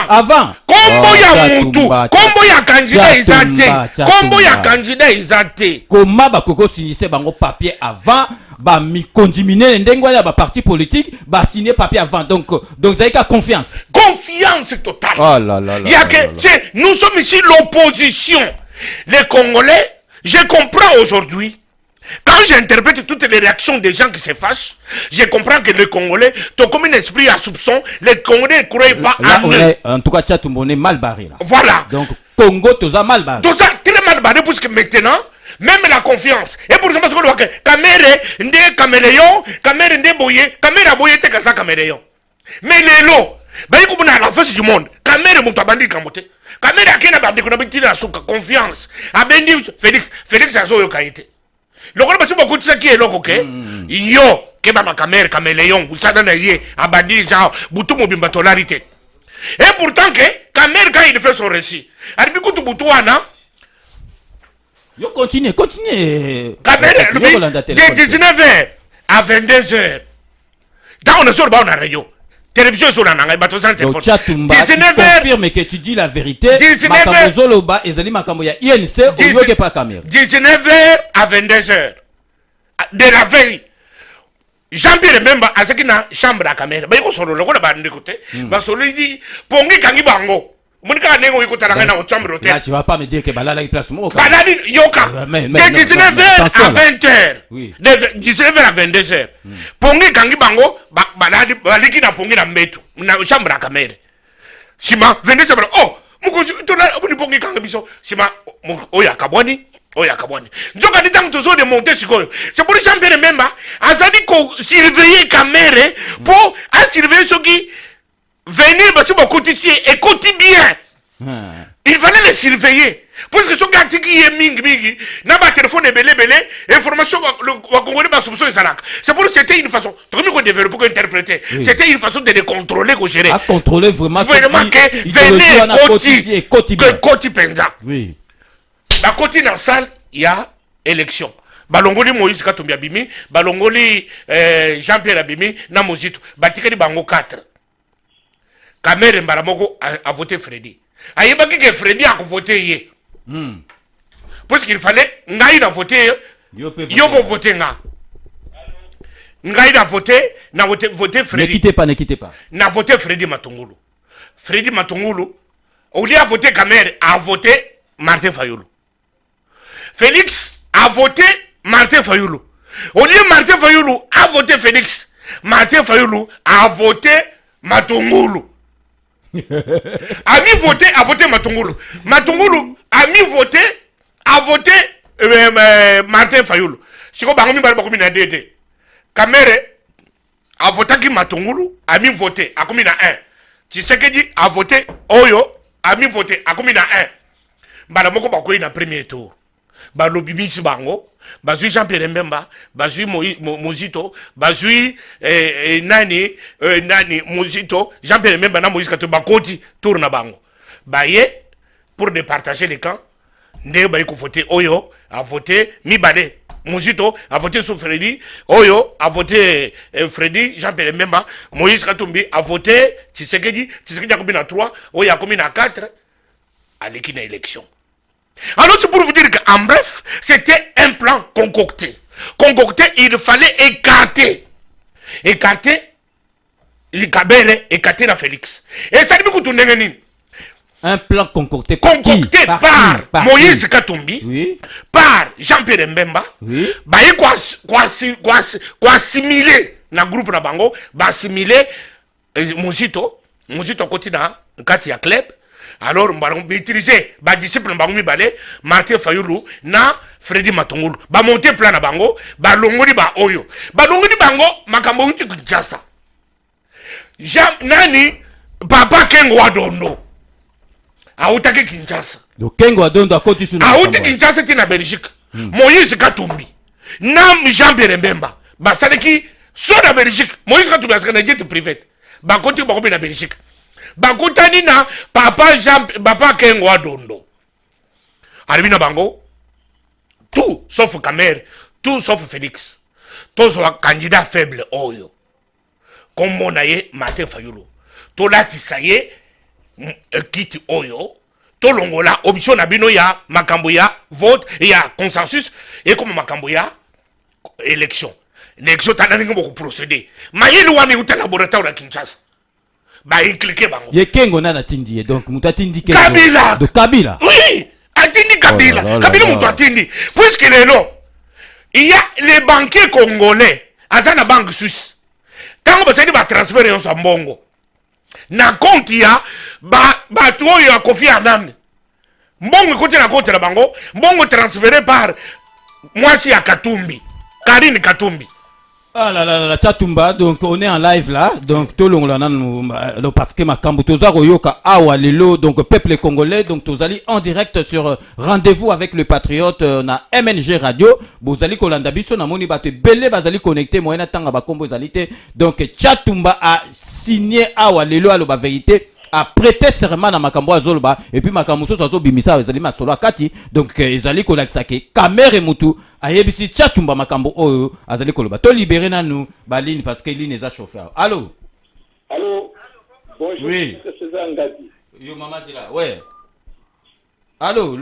avant kombo ya mutu kombo ya candidat izate kombo ya candidat izate koma bakoko signise bango papier avant ba mikonzi minene ndenge wana ba parti politique ba signer papier avant donc ça y a confiance totale. Oh là là là. Il y a que nous sommes ici l'opposition. Les Congolais, je comprends aujourd'hui. Quand j'interprète toutes les réactions des gens qui se fâchent, je comprends que les Congolais, ont comme un esprit à soupçon, les Congolais ne croient pas là, en eux. En tout cas, tu as tout le monde mal barré là. Voilà. Donc, Congo, tu as mal barré. Tu as très mal barré parce que maintenant, même la confiance. Et pour ça, parce que Kamere, Nde Caméléon, Kamere Nde Boye, Kamera Boye, t'es comme ça Caméléon. Mais les lots, ben, comme on a la face du monde, Kamere Moutabandi Kamote, Kamere Akena Bandi, qu'on a mis la confiance. Abendi Félix Azo Yokaïte. Le rôle de beaucoup de ce qui est là, ok? Yo, Keba Kamere, Caméléon, vous savez, Naye, Abandi, Jao, Boutou Mobimatolarité. Et pourtant, Kamere, quand il fait son récit, Aribikou Boutouana, Continue. Kamere, de 19h à 22h. Dans on est sur le bas, on a radio. Télévision sur la langue, bateau sans téléphone. 19h. Confirme que tu dis la vérité. 19h. Zoloba, Ezali Makamboya, INC, on veut que pas Kamere. 19h à 22h. De la veille. Jean-Pierre Memba, à ce qui n'a chambre à Kamere. Ben, il solo le rôle de côté. Ben, solo dit, Pongi Kangi Bango. Là, tu vas pas me dire que Balala il place moi. Balala Yoka. De 19h à 20h. Oui. De 19h à 22h. Pongi Kangi Bango, Balala Baliki na Pongi na Metu. Na chambre à Kamere. Sima, 22h. Oh, Mukosi, tu l'as, Pongi Kangi Biso. Sima, Oya Kabwani. Oya Kabwani. Nzoka dit tant toujours de monter sur quoi. C'est pour les champions même. Azadi ko surveiller Kamere pour surveiller ceux qui. Venez, parce que beaucoup ici, écoutez bien. Il fallait les surveiller. Parce que ce gars qui est mingi, n'a pas téléphone et belé, information, c'est pour que c'était une façon. Pour interpréter. C'était une façon de les contrôler, de gérer. À contrôler vraiment. Vraiment que venez, Koti Penza. Oui. La Koti dans la salle, il y a élection. Balongoli Moïse Katumbi Abimi, Balongoli Jean-Pierre Abimi, Namozito, Batikari Bango 4. Kamere Mbaramoko a voté Freddy. Ayebaki que Freddy a voté hier. Parce qu'il fallait Ngaïda voter. Yo peut voter nga. Ngaïda voté, n'a voté Freddy. Ne quittez pas. N'a voté Freddy Matungulu. Freddy Matungulu, au lieu de voter Kamere, a voté Martin Fayoulou. Félix a voté Martin Fayoulou. Au lieu de Martin Fayoulou a voté Félix, Martin Fayoulou a voté Matungulu. A voté Matungulu. Matungulu a voté Martin Fayoulou. Si vous avez voté Martin Kamere a voté Matungulu, a voté à combien 1. Tshisekedi a voté Oyo, a voté à combien 1. Balamoko bakoyi na premier tour. Balobi bisi bango. Bazui Jean-Pierre Mbemba, Bazui Mozito, Bazui Nani Mozito, Jean-Pierre Mbemba na Moïse Kato Bakoti tourne bango. Baye pour départager les camps. Né baye ko voté Oyo a voté Mibade. Mozito a voté sur Freddy, Oyo a voté Freddy, Jean-Pierre Mbemba, Moïse Katumbi a voté Tshisekedi a commis à 3, Oyo a commis à 4 à l'élection. Alors c'est pour vous dire qu'en bref, c'était un plan concocté. Concocté, il fallait écarter les Kabere, écarter la Félix. Et ça dit que tout n'est un plan concocté par Moïse Katumbi, oui. Par Jean-Pierre Mbemba, oui. Quoi assimiler dans le groupe na bango, assimiler Mozito côté dans Katia Club. Alors, on va utiliser les disciples de Martin Fayoulou, na Freddy Matungulu. On va monter plan na bango, ba longoli ba oyo. Ba longoli bango, makambo uti Kinshasa. Nani, papa Kengo Adondo. Aoutaki Kinshasa. Donc Kengo Adondo a continué sur Aoutaki Kinshasa ti na Belgique. Moïse Katumbi. Nam Jean-Pierre Mbemba. Ba saleki, so na Belgique. Moïse Katumbi a un jet privé. Ba continue ba na Belgique. Bakutani na papa Kengo Adondo. Aribina bango tout sauf Kamere, tout sauf Félix. Tous sont candidats faibles. Oyo. Comme mon aïe, Martin Fayulu. Tout là, tu sais, quitte Oyo. Tout l'ongola, option nabino ya, makamboya, vote, et ya consensus, et comme makamboya, élection. L'élection, t'as n'importe beaucoup procédé. Maïe l'ouane ou t'as laboratoire à Kinshasa. Bah, il clique, bango. Yé Kengo na tindi, donc, mouta tindi Kengo. Kabila! De Kabila. Oui! Atindi Kabila. Kabila mouta atindi. Puisque les noms, il y a les banquiers congolais, à la banque suisse. Quand vous avez transféré en Sambongo, na compte ya, ba toi ya Kofi Annan. Mbongo côté na compte la bango, mbongo transféré par moi si à Katumbi. Karine Katumbi. Ah là là là, Chatumba, donc on est en live là, donc tout le monde parce que ma Kambutoza Royoka Awa Lelo, donc peuple congolais, donc tous allez en direct sur rendez-vous avec le patriote na MNG Radio, vous allez kolanda biso na moni bate belé bazali connecté moyena tanga ba kombo zalité, donc Chatumba a signé Awa Lelo à la vérité. A prêté serment à Makambo Azolba et puis Makambo Soso Bimisa ezali masolo akati donc ezali kolakisake Kamere Mutu ayebisi Chatumba Makambo oyo azali koloba to libérer nanu baline parce que ligne eza chauffeur. Allô? Allô? Bonjour. Oui. C'est ça Ngadi. Yo maman c'est là. Ouais. Allô?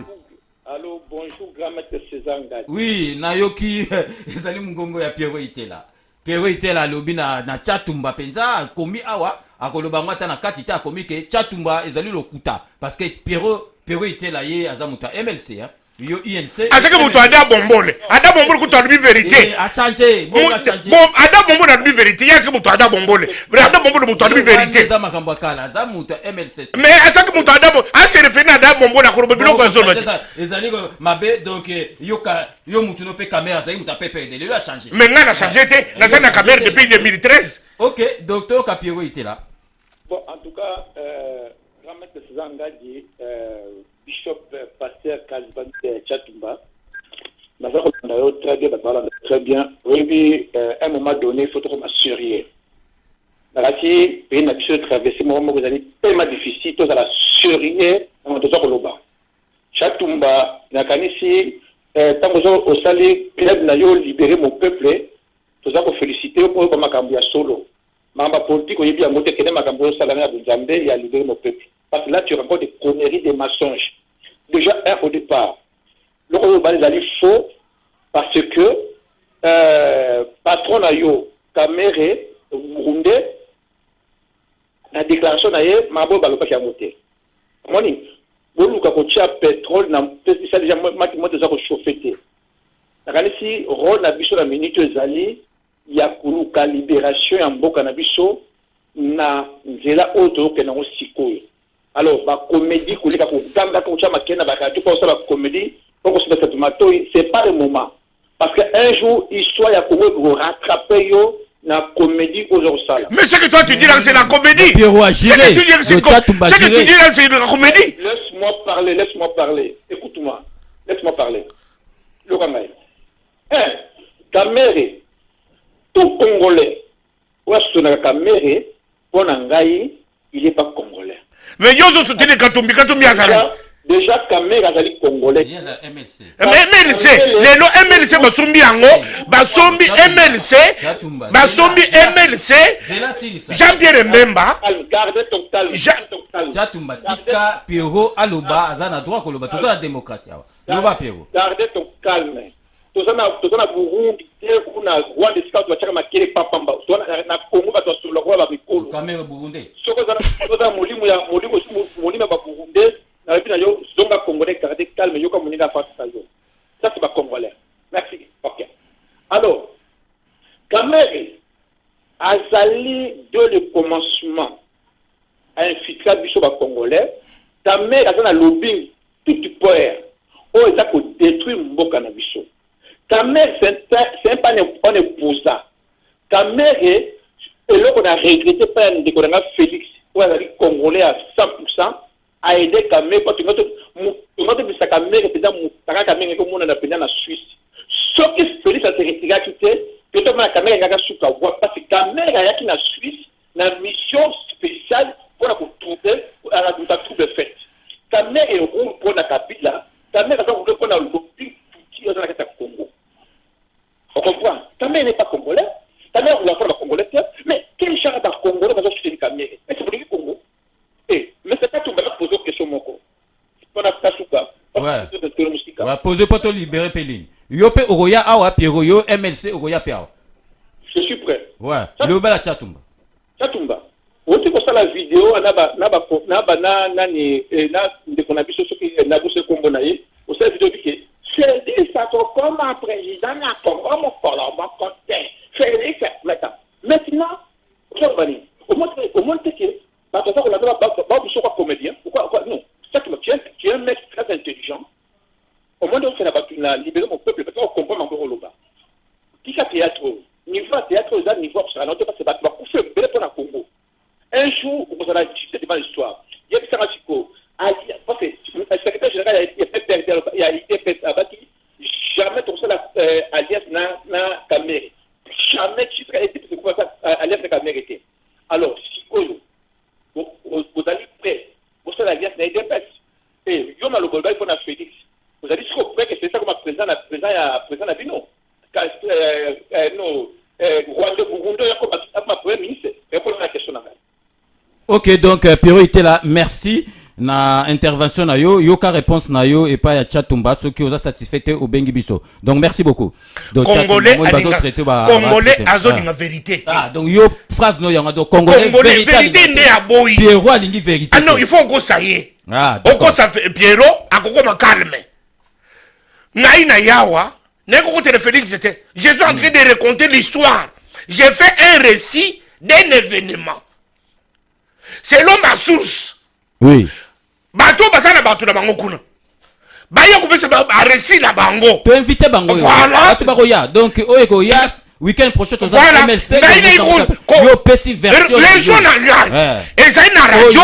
Allô, bonjour grand maître César Ngadi. Oui, nayoki ezali mungongo ya Pierrot Itela. Pierrot Itela lobi na Chatumba penza komi awa akoloba ngata na kati ta komi ke Chatumba ezali lokuta parce que Pierrot Itela ye azamuta MLC hein. Yo INC. Ah c'est que vous ada bombole. Ada bombole ku to vérité. A changé. Bon a changé. Bon, ada bombole na vérité. Est-ce que vous ada bombole? Ada bombole mu to vérité. Za makambo kala azamuta MLC. Mais est-ce que vous ada bombole? Ah c'est référé ada bombole na koloba biloko zolo. Ezali ko mabe donc yo mutu no pe caméra za muta pepe de le a changé. Mais ngana changé té, na sana caméra depuis 2013. OK, docteur Kapiero était là. Bon, en tout cas, grand maître César Ngadi, Bishop Pasteur Kalban Chatumba, très bien. Oui, à un moment donné, il faut trop m'assurer. Dans la pays n'a pas traversé, moi, vous allez tellement difficile, tout à la surrier, on doit le bas. Chatumba, n'a qu'à ici, tant que au salé, peut-être n'a libéré mon peuple, tout ça pour féliciter pour ma cambia solo. Mamba politique, il y a monté que ma cambia salarié à Buzambe, il a libéré mon peuple. Parce que là, tu rencontres des conneries, des mensonges. Déjà, au départ, le Royaume est faux parce que patron Ayo, Kamere, Burundi, la déclaration d'Aye, Mabo Balopa qui a monté. Moni, Boluka Kocha pétrole, ça déjà, moi, déjà chauffé. Si rôle na biso la minute ezali ya kuluka libération ya mboka na biso na nzela auto ke na sikoyo. Alors ba comédie koleka ko gamba ko chama kena ba ka tu ko sa comédie pour se mettre tomato c'est pas le moment parce que un jour histoire ya Congo pour rattraper yo na comédie aujourd'hui ça. Mais ce que toi tu dis là c'est la comédie. C'est que tu dis là c'est la comédie. Laisse-moi parler. Écoute-moi. Laisse-moi parler. Le Ramaï. Kamere, tout Congolais, ou est-ce que Kamere, pour Nangaï, il n'est pas Congolais. Mais yo zo soutenu Katumbi Azala. Déjà Kamere azali Congolais. Il y a la MLC. MLC, les noms MLC basombi yango, basombi MLC, basombi MLC. Jean-Pierre Mbemba. Gardez ton calme. Chatumba tika Pierrot aloba azana droit koloba toute la démocratie. Loba Pierrot. Gardez ton calme. Tozana Burundi, kuna Rwanda sika tuachaka makere papamba. Na Congo ba tosolo kwa ba mikolo. Kamera Burundi. Soko zana molimo ba Burundi, na puis na yo zonga congolais gardez calme yo comme moninga fa ça yo. Ça c'est pas congolais. Merci. OK. Alors, Kamere azali de le commencement à infiltrer biso ba congolais, Kamere azana lobbying tout peur. O eza ko détruire mboka na biso. Kamere, c'est un pas on est pour ça. Kamere, et là qu'on a regretté par un décoration Félix, où elle a dit Congolais à 100%, a aidé Kamere, parce que notre Kamere, c'est un Kamere comme on a appelé en Suisse. Sauf que Félix a été retiré à quitter, peut-être que Kamere a su la voix, parce que Kamere a été en Suisse, une mission spéciale pour la trouver, pour la trouver faite. Kamere est rôle pour la capitale, Kamere a voulu qu'on a le lobby pour qui est dans la Congo. Ouais, posez pas ton libérer Péline. Yo pe Oroya awa Pierrot yo MLC Oroya pe awa. Je suis prêt. Ouais, le bala Chatumba. Chatumba. On dit que ça la vidéo na de qu'on a vu ce qui n'a pas ce combo naïe. On sait vidéo qui Félix ça comme un président na comme mon côté. Félix maintenant au moins que parce que ça on a pas besoin de comédien. Pourquoi non? Ça qui me tient, tu es un mec très intelligent. Au moins on fait la libérer mon peuple parce qu'on comprend encore le bas. Qui ça théâtre niveau théâtre aux niveau ça non parce que ça va couper belle pour la Congo. Un jour, vous allez discuter devant l'histoire. Il y a des Sarachiko, parce que le secrétaire général a été abattu. Jamais tout ça, l'alliance n'a qu'à mériter. Jamais tu serais été pour ça, l'alliance n'a qu'à mériter. Alors, si vous allez prêt, vous savez, l'alliance n'a été pas. Et il y a le Golba, il faut la Félix. Vous allez être prêt que c'est ça comme président à Bino. Non, Rwanda, Burundi, il y a comme premier ministre. Répondre à la question. Ok, donc Pierrot était là. Merci na intervention na yo ka réponse na yo et pas ya Chatumba ceux qui ont satisfait au Bengi Biso. Donc merci beaucoup. Donc Congolais azo la vérité. Ah donc yo phrase no yanga donc Congolais vérité né à boy. Pierrot alingi vérité. Ah non, il faut go ça y est. Ah d'accord. Ça fait Pierrot akoko ma calme. Naina yawa, neko te Félix c'était. Je suis en train de raconter l'histoire. J'ai fait un récit d'un événement. Selon ma source. Oui. Bato basana bato na bango kuna. Baya kupesa ba récit na bango. Tu inviter bango. Voilà. Tu baroya. Donc oeko yas week-end prochain aux voilà. MLC. Yo pesi version. Les gens na live. Et ça na radio.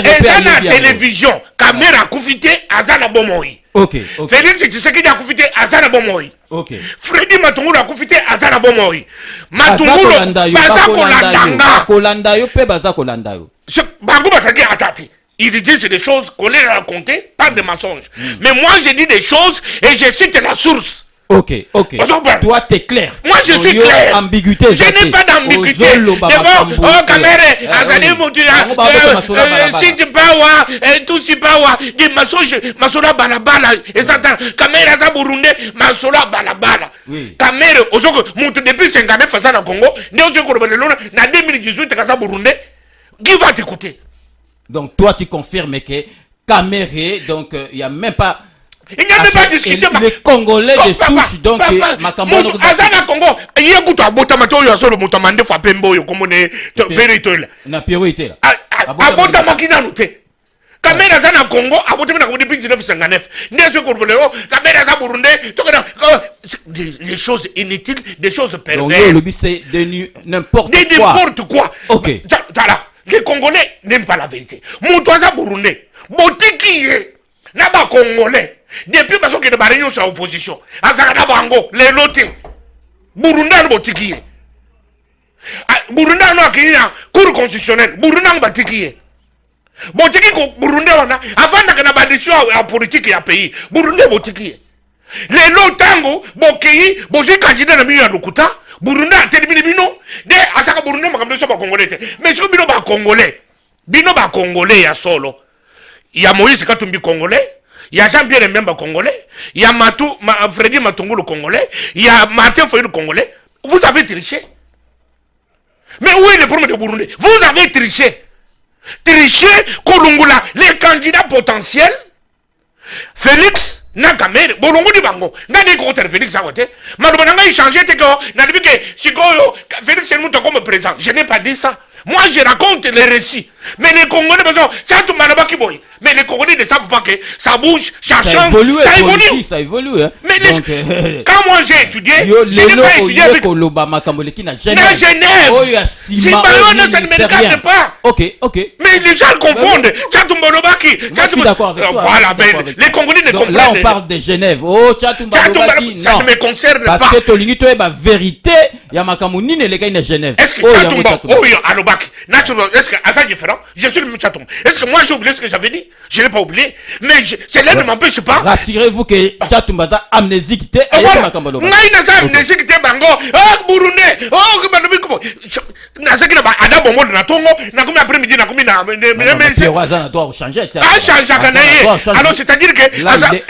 Et ça na télévision. Caméra kufité azana bomoi. OK. Félix Tshisekedi a kufité azana bomoi. OK. Freddy Matungulu a kufité azana bomoi. Matungulu baza kolanda yo pe baza kolanda yo. Bango basaki atati. Il dit c'est des choses qu'on les raconté, pas des mensonges. Mais moi j'ai dit des choses et je cite la source. Ok. Toi t'es clair. Moi je suis clair. Ambiguïté. Je n'ai pas d'ambiguïté. Caméra, Azali Moutula, si tu pas tout si pas des mensonges, Masola Balabala, et ça, Caméra Zaburunde, Masola Balabala. Caméra, depuis 59 face à la Congo, dans 2018, Kaza Burunde, qui va t'écouter? Donc toi tu confirmes que Caméré, donc il n'y a même pas. Il n'y a même pas discuté. Les Congolais de souche, donc Makambono. Azana Congo, il y a beaucoup de Botamato, il y a solo Motamande Fapembo, comme on est Péritola. Na priorité là. Abotamakina noté. Caméra Zana Congo, Abotamina depuis 1959. N'est-ce que Caméra Za Burundi, des choses inutiles, des choses perverses. Le but c'est de n'importe quoi. N'importe quoi. Ok. Les Congolais n'aiment pas la vérité. Moutouaza Burundais, Botiki Naba Congolais, depuis parce que les réunions sont en opposition. Azakada Bango, les lotés. Burundais Botiki. Burundais non qui est cour constitutionnelle. Burundais Botiki. Botiki Burundais avant de la décision en politique et en pays. Burundais Botiki. Les lotango, Boki, Bosi candidat à Miya Lukuta. Burundi a terminé bino de asaka Burundi makambo so ba congolais mais so bino ba congolais ya solo ya Moïse Katumbi congolais ya Jean-Pierre Mbemba congolais ya Freddy Matungulu congolais ya Martin Fayulu congolais. Vous avez triché. Mais où est le problème de Burundi? Vous avez triché Kolungula les candidats potentiels Félix Nakamere, bolongo di bango. Nani ko ter Félix awote. Malobana ngai changer te ko na dibi ke sikoyo Félix c'est muto comme président. Je n'ai pas dit ça. Moi je raconte les récits. Mais les Congolais besoin chatou manabaki boy. Mais les Congolais ne savent pas que ça bouge, ça change, ça évolue hein. Mais quand moi j'ai étudié, je n'ai pas étudié avec Kolobama Kamboleki na Genève. Na Genève. Si Bayonne ça ne me regarde pas. OK. Mais les gens confondent. Chatou Malobaki. Je suis d'accord avec toi. Voilà, mais les Congolais ne comprennent pas. Là on parle de Genève. Oh Chatou Malobaki. Ça ne me concerne pas. Parce que Tolingi to ba vérité, ya makambo nini les gars na Genève. Est-ce que Chatou Malobaki Baki. Naturellement, est-ce que c'est différent? Je suis le Mouchatoum. Est-ce que moi j'ai oublié ce que j'avais dit? Je l'ai pas oublié. Mais cela ne m'empêche pas. Rassurez-vous que Tchatoumba a amnésique. Voilà. Naïna amnésique te bango. Oh Burundais. Oh Banobi Kubo. Nazaki na ada bombo na tongo. Na komi après-midi na komi na. Mais Wazana doit changer. Ah change alors c'est-à-dire que les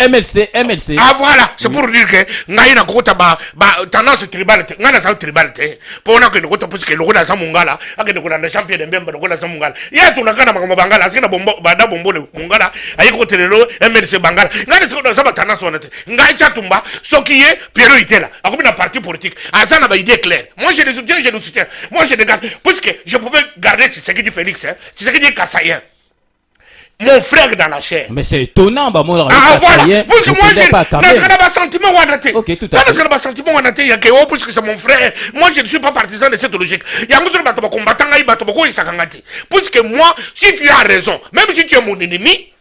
MLC. Ah voilà, c'est pour dire que Naïna kota ba tendance tribale. Ngana sa tribale te. Pour na que le kota parce que le kota sa mungala. Ake ne kota na champion de mbemba le kota sa mungala. Ya tu na kana makamba bangala. Sina bombo bada bombo le mungala. Ayi ko telelo MLC bangala. Ngana se kota sa ba tendance onate. Ngai Tchatoumba soki ye Pierrot Itela. Akomi na parti politique. Azana ba idée claire. Moi je le soutiens. Moi je le garde parce que je pouvais garder ce qui dit Félix hein. Ce qui dit Kassayen. Mon frère dans la chair. Mais c'est étonnant, bah moi. Ah voilà. Parce que moi j'ai pas sentiment ou anaté. Ok, tout à fait. Parce que pas sentiment ou anaté, il y a que parce que c'est mon frère. Moi je ne suis pas partisan de cette logique. Il y a un autre bateau combattant, il bateau beaucoup isakangati. Parce que moi, si tu as raison, même si tu es mon ennemi.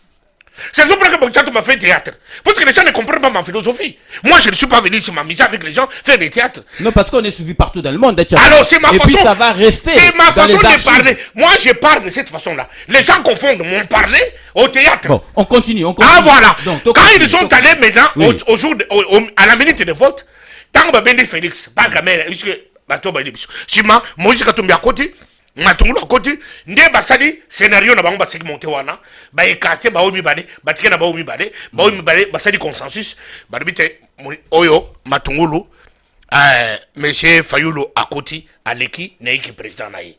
C'est pour ça que Bouchatou m'a fait théâtre. Parce que les gens ne comprennent pas ma philosophie. Moi, je ne suis pas venu sur m'amuser avec les gens, faire des théâtres. Non, parce qu'on est suivi partout dans le monde. Alors, c'est ma façon. Et puis, ça va rester. C'est ma façon de parler. Moi, je parle de cette façon-là. Les gens confondent mon parler au théâtre. Bon, on continue. Ah, voilà. Donc, quand ils sont allés maintenant, oui. au jour à la minute de vote, tant que Ben Félix, pas caméra, puisque bateau ba dibiso. Sima, Moïse Katumbi à côté. Matungulu à côté, nde basali scénario na bango basaki monté wana, ba écarté ba omi balé, ba tika na ba omi balé, basali consensus, ba bité oyo Matungulu monsieur Fayulu à côté à l'équipe na équipe président naï.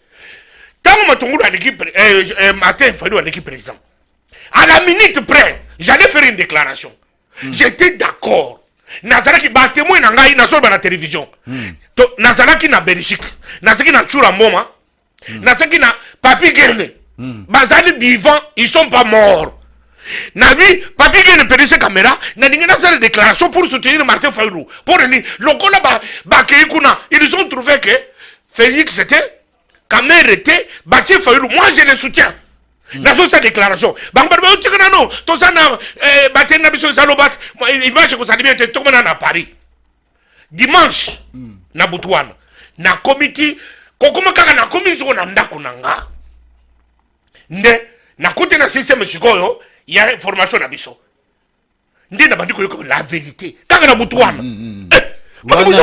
Tant Matungulu à l'équipe Martin Fayulu à l'équipe président. À la minute près, j'allais faire une déclaration. J'étais d'accord. Nazalaki ba témoin na ngai na sur la télévision. Nazalaki na Belgique, nazalaki na Chura Moma. Nasaki na Papi Guerne. Bazali vivants, ils sont pas morts. Nabi, Papi Guerne perdait caméra, n'a dit une déclaration pour soutenir Martin Fayulu. Pour dire, ils ont trouvé que Félix était, caméra était, Bati Fayulu. Moi, je le soutiens. Dans cette déclaration, dimanche, na Boutouane, na comité. Kokoma kaka na komisiko na ndako nanga nde na kote na système sikoyo ya formation na biso nde na bandiko yoko la vérité kaka na Boutouane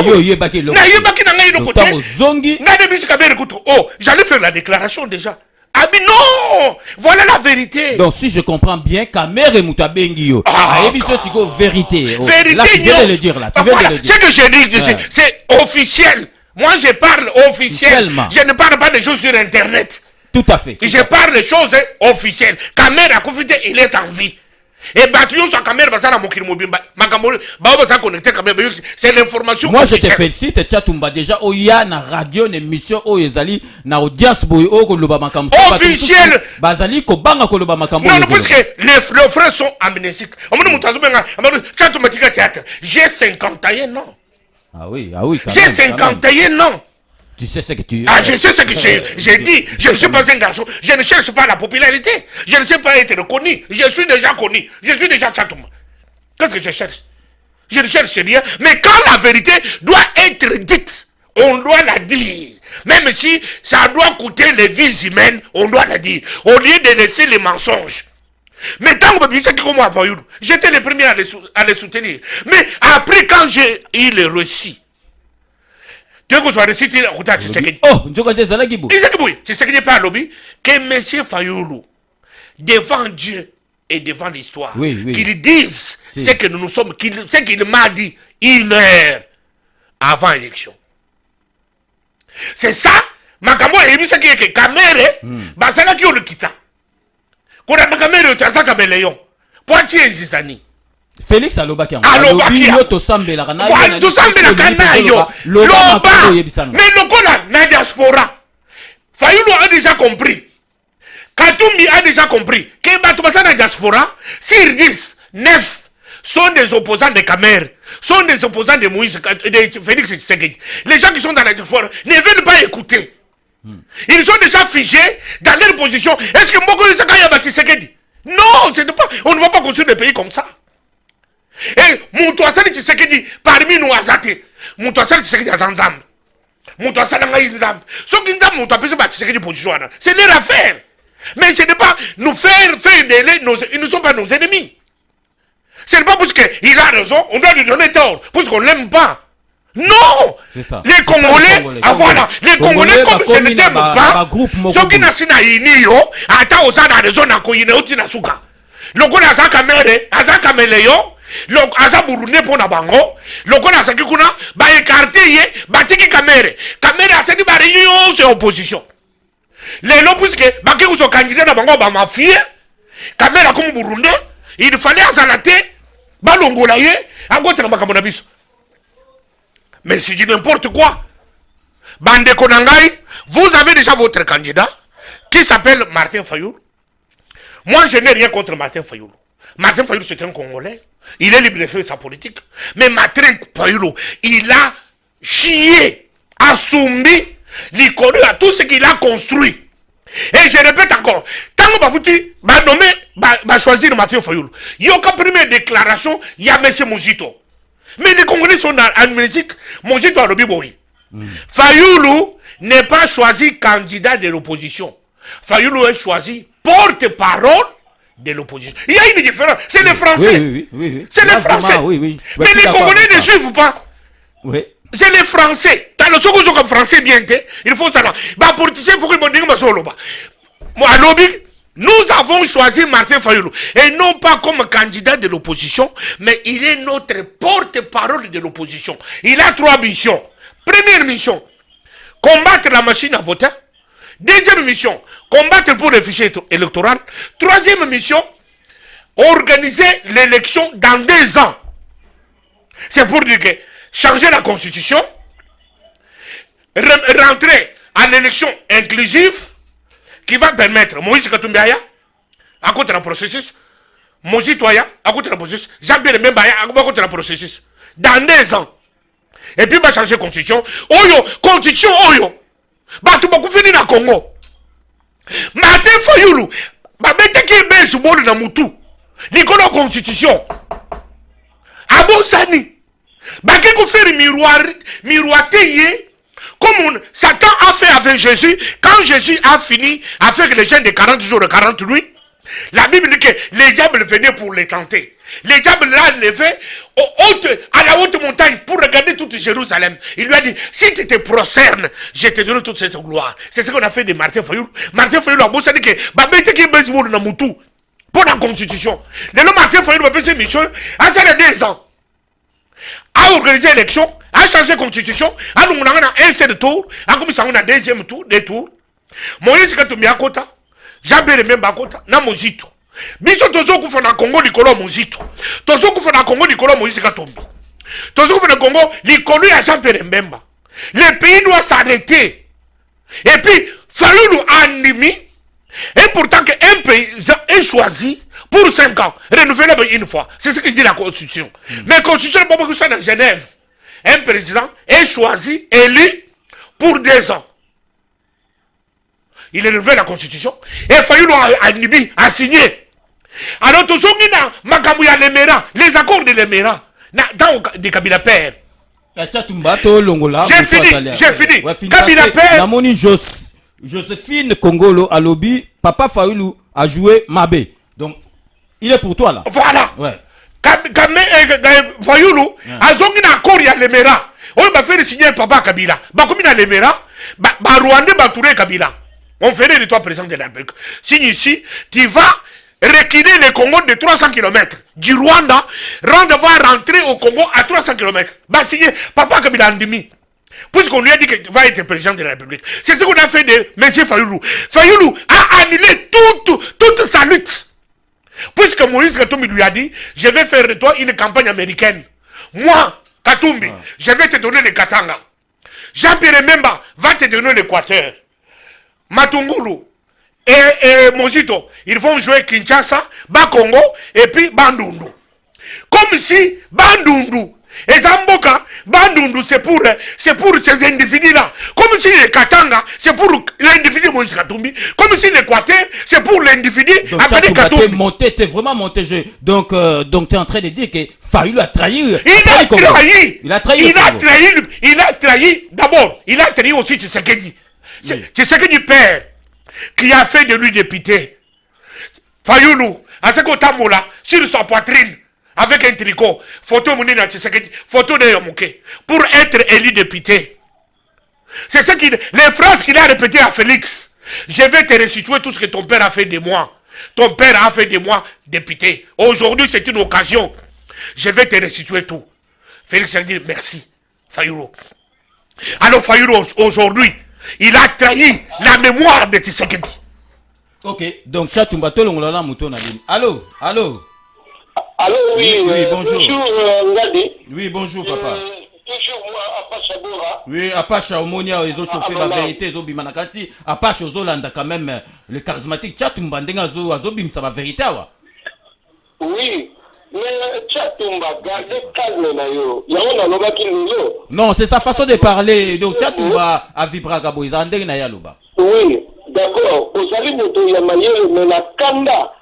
yo yebaki lo na yebaki na ngai lo côté zongi na de bisika bere kutu oh j'allais faire la déclaration déjà. Ah mais non, voilà la vérité. Donc si je comprends bien, Kamere Moutabengi siko vérité. Vérité, là, tu viens de le dire là. Ce que j'ai dit, c'est officiel. Moi, je parle officiellement. Je ne parle pas des choses sur Internet. Tout à fait. Je parle des choses officielles. Kamer a confité, il est en vie. Et Batuyon sur Kamer, c'est l'information. Moi, je te félicite, Tchatoumba. Déjà, Oya, na radio, na émission, Oyezali, na audience, officiel. Bazali, Kobanga, Koloba Makambo. Non, parce que les frères sont amnésiques. J'ai 51 ans. Ah oui, j'ai 51 ans. Tu sais ce que tu... Ah, je sais ce que j'ai dit. Je ne suis pas un garçon. Je ne cherche pas la popularité. Je ne sais pas être reconnu. Je suis déjà connu. Je suis déjà Tchatoumba. Qu'est-ce que je cherche? Je ne cherche rien. Mais quand la vérité doit être dite, on doit la dire. Même si ça doit coûter les vies humaines, on doit la dire. Au lieu de laisser les mensonges. Mais tant que j'étais le premier à les soutenir. Mais après, quand j'ai eu le reçu, tu veux que je sois récité à Tshisekedi. Oh, Tshisekedi pas à lobby, que M. Fayulu, devant Dieu et devant l'histoire, qu'il dise ce que nous sommes, ce qu'il m'a dit une heure avant l'élection. C'est ça, Makambo et Misa qui est Kamere, Basala qui le quitta. Kuna Makamere Tazaka Beleyon. Poitiers Zizani. Félix Alobaki. Alobaki. To sambela kana. To sambela kana yo. Loba. Mais le kola na diaspora. Fayulu a déjà compris. Katumbi a déjà compris que Batouassa na diaspora, sur 10, 9 sont des opposants de Kamer, sont des opposants de Moïse, de Félix Tshisekedi. Les gens qui sont dans la diaspora ne veulent pas écouter. Ils sont déjà figés dans leur position. Est-ce que Mboko Isakaya Tshisekedi? Non, on ne va pas construire des pays comme ça. Et Moutouassa Tshisekedi, parmi nous, Azate, Moutouassa Tshisekedi à Zanzam. moto asalanga nzambe soki nzambe moto apesi batiseki position wana c'est leur affaire mais ce n'est pas nous faire d'elle ils ne sont pas nos ennemis. Ce n'est pas parce qu'il a raison on doit lui donner tort parce qu'on l'aime pas. Non, les Congolais, ah voilà, les Congolais comme je ne t'aime pas, ceux qui n'ont pas yo, attends aux ans de zone à Koyine ou Tinasuka. Le qu'on a sa caméra, a sa caméléon, le a sa bourune pour la bango, le qu'on a sa kikuna, ba écarté, ba tiki caméra, caméra a sa dit ba réunion c'est opposition. Les lots puisque ba qui vous sont candidats à bango ba mafia, caméra comme Burundi, il fallait à Zalate, ba longolaye, à côté de Makamonabiso. Mais c'est du n'importe quoi. Bande Konangai, vous avez déjà votre candidat qui s'appelle Martin Fayulu. Moi, je n'ai rien contre Martin Fayulu. Martin Fayulu, c'est un Congolais. Il est libre de faire sa politique. Mais Martin Fayulu, il a chié, assombri, l'icône à tout ce qu'il a construit. Et je répète encore, tant que vous dites, choisir Martin Fayulu, il y a une première déclaration, il y a M. Mojito. Mais les Congolais sont en musique. Mon Dieu, toi, le biboui. Fayulu n'est pas choisi candidat de l'opposition. Fayulu est choisi porte-parole de l'opposition. Il y a une différence. C'est les Français. Oui. C'est les Français. Mais les Congolais ne suivent pas. Oui. C'est les Français. Dans le second comme Français, bien que il faut ça. Bah, politicien, il faut que je me dise, moi, à lobby. Nous avons choisi Martin Fayulu, et non pas comme candidat de l'opposition, mais il est notre porte-parole de l'opposition. Il a 3 missions. Première mission, combattre la machine à voter. Deuxième mission, combattre pour le fichier électoral. Troisième mission, organiser l'élection dans 2 ans. C'est pour dire que changer la constitution, rentrer à l'élection inclusive, qui va permettre Moïse Katumbiaya à côté du processus, Moïse Toya à côté du processus, Jean-Pierre Membaya à côté du processus, dans 2 ans. Et puis, il va changer la constitution. Constitution, bah, tu vas finir dans le Congo. Martin Fayulu, bah, mettez qui est bien sur le Namoutou, l'école constitution. Abosani, bah, qui vous fait miroiter. Comme Satan a fait avec Jésus, quand Jésus a fini avec les gens de 40 jours de 40 nuits, la Bible dit que les diables venaient pour les tenter. Les diables l'ont levé à la haute montagne pour regarder toute Jérusalem. Il lui a dit, si tu te prosternes, je te donne toute cette gloire. C'est ce qu'on a fait de Martin Fayulu. Martin Fayulu a dit que pour la constitution. Le nom Martin Fayulu a fait cette mission à 2 ans. A organisé l'élection, a changé la constitution, a nous un seul tour, a commencé à un deuxième tour, 2 tours. Moïse Katumbi à côté, Jean-Pierre Memba à côté, na Mozito. Biso tozo kufa na Congo likolo Mozito. Tozo kufa na Congo likolo Moïse Katumbi. Tozo kufa na Congo likolo ya Jean-Pierre Memba. Le pays doit s'arrêter. Et puis, Fayulu a admis, et pourtant qu'un pays est choisi pour 5 ans, renouvelable une fois. C'est ce que dit la Constitution. Mais la Constitution n'est pas beaucoup ça dans Genève. Un président est choisi, élu pour 2 ans. Il renouvelle la Constitution. Et Fayulu a signé. Alors, tout ce qui a les accords de l'Emera, dans le Kabila Père. J'ai fini. Kabila Père. Namoni Joséphine Kongolo à lobby, Papa Fayulu a joué Mabé. Donc, il est pour toi là. Voilà. Ouais. Fayulu a joué un accord à l'Emera. On va faire signer Papa Kabila. Comme il a l'Emera, Rwanda va tourner Kabila. On ferait de toi président de la République. Signe ici, tu vas reculer le Congo de 300 km. Du Rwanda, va rentrer au Congo à 300 km. Va signer Papa Kabila Ndimi. Puisqu'on lui a dit qu'il va être président de la République. C'est ce qu'on a fait de M. Fayulu. Fayulu a annulé toute sa lutte. Puisque Moïse Katumbi lui a dit, je vais faire de toi une campagne américaine. Moi, Katumbi, je vais te donner le Katanga. Jean-Pierre Memba va te donner l'Équateur. Matungulu et Mozito, ils vont jouer Kinshasa, Bakongo et puis Bandundu. Comme si Bandundu Et Zamboka, Bandundu, c'est pour ces individus-là. Comme si les Katanga, c'est pour l'individu Moïse Katumbi. Comme si l'Équateur, c'est pour l'individu Abedi Katumbi. T'es vraiment monté. Donc tu es en train de dire que Fayulu a trahi. Il a trahi. D'abord, il a trahi aussi Tshisekedi. Tshisekedi père, qui a fait de lui député. Fayulu, à ce côté-là, sur sa poitrine, avec un tricot, photo Mounina Tshisekedi, photo de Yomouké, pour être élu député. C'est ce les phrases qu'il a répétées à Félix. Je vais te restituer tout ce que ton père a fait de moi. Ton père a fait de moi député. Aujourd'hui, c'est une occasion. Je vais te restituer tout. Félix a dit merci, Fayulu. Alors Fayulu, aujourd'hui, il a trahi la mémoire de Tshisekedi. Ok, donc Chatumba Tolongolala Mouton Allô, allô. Allô, oui, bonjour. Bonjour, Ngadi. Oui, bonjour, papa. Toujours moi, Apache Bora. Oui, Apache Omonia, ils ont chauffé la vérité, ils ont bimanakati. Apache Ozolanda, quand même, le charismatique Chatumba, Azobim, ça va vérité, wa. Oui, mais Chatumba, gardez calme, Nayo. Yaona Loba Kinilo. Non, c'est sa façon de parler. Donc, Chatumba a vibragabo, ils ont ndé Nayaloba. Oui, d'accord. Vous allez moto Yamayele, mais la Kanda.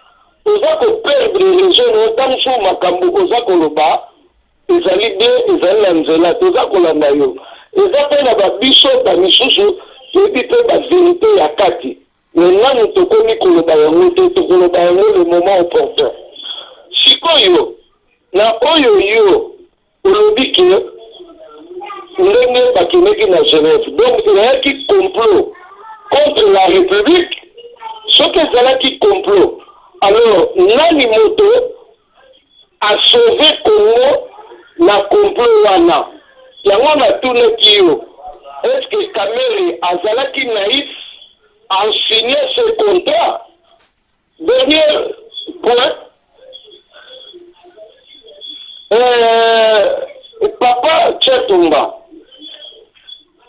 Oza ko perdre raison autant sur makambo oza ko loba ezali bien ezali na nzela toza ko landa yo eza pe na babiso ba misusu yebi pe ba vérité ya kati maintenant tokomi ko loba yango te tokoloba yango le moment opportun sikoyo na oyo yo olobi ke ndenge bakimeki na Genève donc ezalaki complot contre la République soki ezalaki complot. Alors, Nani Moto a sauvé Congo la complot wana. Yango na tourné Kyo. Est-ce que Kamere Azalaki naïf a signé ce contrat? Dernier point. Papa Chatumba.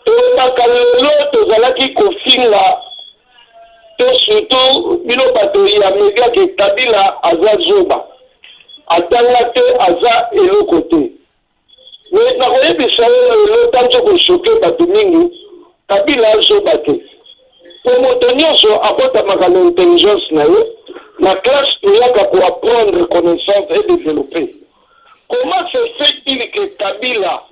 Tobakalelo tozalaki kofinga. Surtout, il y a média qui est Kabila Aza Zoba. Atangate Aza et l'autre côté. Mais n'a rien de ça, l'autre temps que choqué Batumingi, Kabila Zoba. Pour m'obtenir sur apporte ma intelligence, la classe il y a pour apprendre connaissance et développer. Comment se fait-il que Kabila,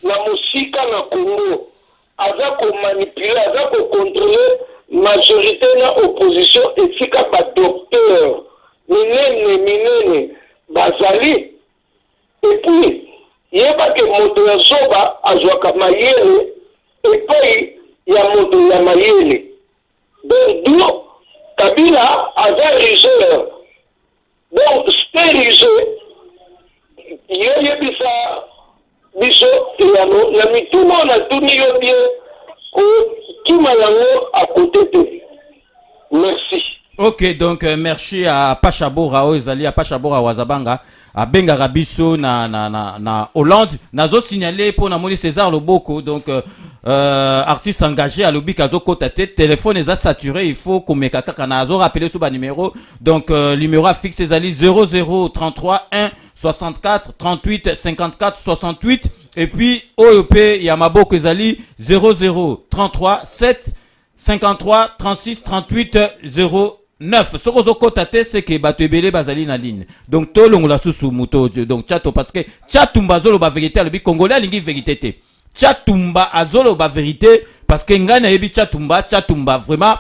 la musique na Congo, Aza ko manipuler, Aza ko contrôler majorité na opposition et fika ba docteur minene bazali et puis yeba ke moto ya zoba azwaka mayele et puis ya moto ya mayele donc d'où Kabila aza rigeur donc stériser yebisa biso yano na mituma na tuni yo bien à côté. Merci. Ok, donc merci à Pachabora Ozali, à Pachabora Wazabanga, à Benga Rabiso na Hollande. Nazo signalé pour Namoni César Loboko, donc artiste engagé à l'Obi Kazo Kotate. Téléphone est saturé, il faut qu'on mette kaka nazo rappeler sous bas numéro. Donc numéro fixe Ezali 00 33 1 64 38 54 68. Et puis, OEP Yamaboko Ezali 00 33 7 53 36 38 09. Ce qu'on a c'est que Batubele Bazali na ligne. Donc, tout le monde sous moto. Donc, Tchato, parce que Tchatumba Zolo ba vérité, le Congolais a l'ingi vérité. Tchatumba Azolo ba vérité, parce que Ngana Ebi Tchatumba vraiment.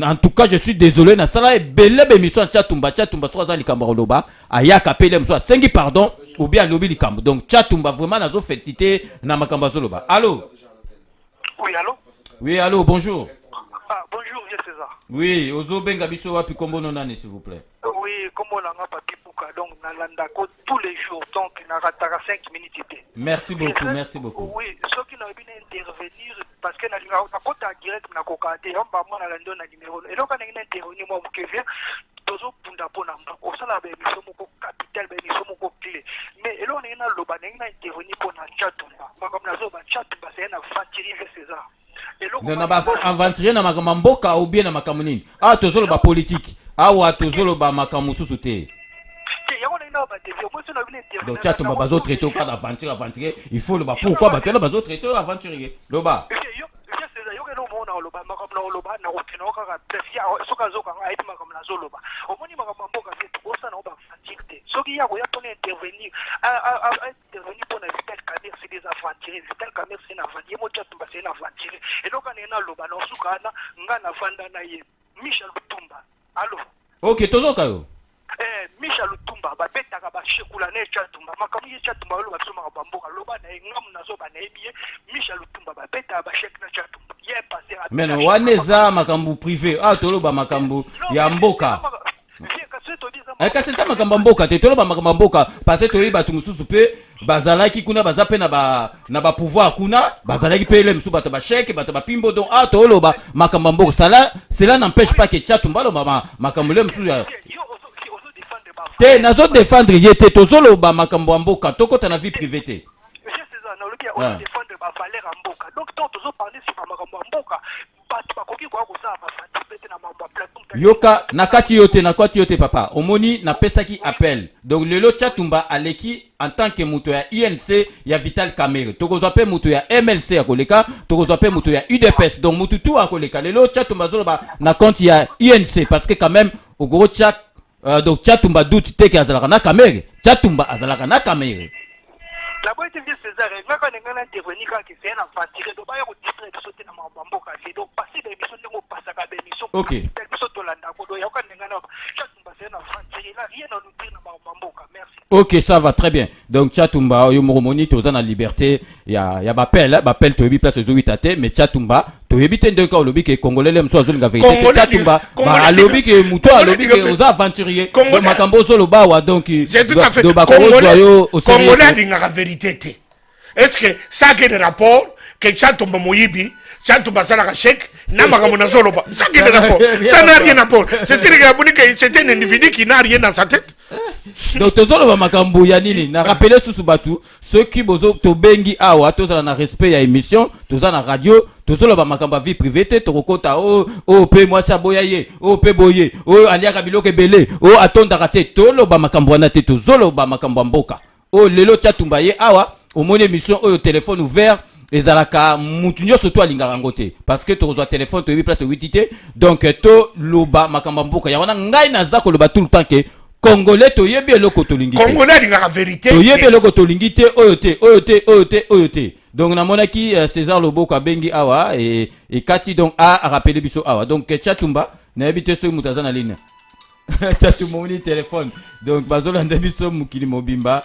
En tout cas, je suis désolé. Na sala e belle émission Tchatumba soit za likambaroloba. Aya kapele mso 5 pardon. Ou bien lobi likambo. Donc Tchatumba vraiment nazo félicité na makamba zoloba. Allô? Oui, allô? Oui, allô, bonjour. Ah, bonjour, vieux César. Oui, Ozo Benga biso wapi kombo nonane s'il vous plaît. Oui, comme on a papi Pouka, donc Nalandako tous les jours, donc na ratara 5 minutes. Merci beaucoup, merci beaucoup. Oui, ceux qui n'ont bien intervenir parce que na kota direct na kokate, on va moi na lando na numéro. Et donc on a intervenir moi que vient tozo punda pona au sala ba émission moko capital ba émission moko clé. Mais et là on est na loba na intervenir pour na Tchatumba. Moi comme na zo ba Tchatumba c'est na fatiri vieux César. Non, na ba aventurer na makamboka ou bien na makamunini. Ah tozolo ba politique. Ah wa tozolo ba makamususu te. Yango na ba interview. Moi, si on a une interview. Donc, Tchatumba bazo traité au cas d'aventure, il faut le bas. Pourquoi bah le bazo traité aventurier? Le bas. Michel Lutumba. Allô? Ok, toujours Kayo. Michel Lutumba, babetaka bashekula ne Tchatumba, makambo ye Tchatumba lo basoma bamboka loba na ngam nazo ba na ebie Michel Lutumba babeta bashek na Tchatumba. Ye passé à Mais non, waneza makambo privé. Ah, toloba makambo ya mboka. Kasi ça makambo mboka te toloba makambo mboka parce que toyi batu mususu pe bazalaki kuna bazape na ba pouvoir kuna bazalaki pe le mususu bato ba chèque bato ba pimbo donc ah toloba makambo mboka cela n'empêche pas que Tchatumba lo makambo le mususu ya te nazo défendre yete tozolo ba makambo mboka tokota na vie privée te. Yoka nakati yote papa omoni na pesaki appel donc lelo Tchatumba aleki en tant que muto ya INC ya Vital Kamerhe tokozwa pe muto ya MLC ya koleka tokozwa pe muto ya UDPS donc mutu tout a koleka lelo Tchatumba zoloba na compte ya INC parce que quand même au gros chat donc Tchatumba doute te ke azalaka na Kamerhe Tchatumba azalaka na Kamerhe. La boîte de César, il va quand même intervenir quand il fait un enfant tiré de bail au district de sauter dans mon bambou café. Donc, passer des missions de mon passage à des missions. Ok. Ok, ça va très bien. Donc, Tchatumba, Yomoromoni, tu as la liberté. Il y a Bapel, Bapel, tu as eu place aux 8 à mais Tchatumba, tu as évité de cas au lobby que Congolais l'aiment soit zone gavée. Tchatumba, à lobby que Mouto, à lobby que aux aventuriers. Donc, Makambo Solo Bawa, donc, c'est tout à fait. Congolais, la vérité. Est-ce que ça a des rapports que Tchatumba Moyibi, Tchatumba Salaka Chek, Namakamona Soloba, ça a des rapports. Ça n'a rien à voir. C'était un individu qui n'a rien dans sa tête. Donc tozolo makambo ya nini na rappeler sous batu ceux qui bozo to bengi awa tozala na respect ya émission tozala na radio tozolo ba makambo vie privée te tokota o pe moi sa boyaye o pe boye o aliaka biloke belé o atonda raté tolo ba makambo na te tozolo ba makambo mboka o lelo Tchatumba ye awa au mon émission au téléphone ouvert ezalaka mutu nyonso to alingaka ngo te parce que tozwa téléphone to yebi place 8 donc to loba makambo mboka ya wana ngai naza ko loba tout le temps que Congolais to yebi eloko to lingite Congolais la vérité to yebi eloko to lingite oyote donc na monaki César Loboko bengi awa et kati donc a rappelé biso awa donc Tchatumba na yebi te so mutaza na ligne Tchatumba moni téléphone donc bazolanda biso mukili mobimba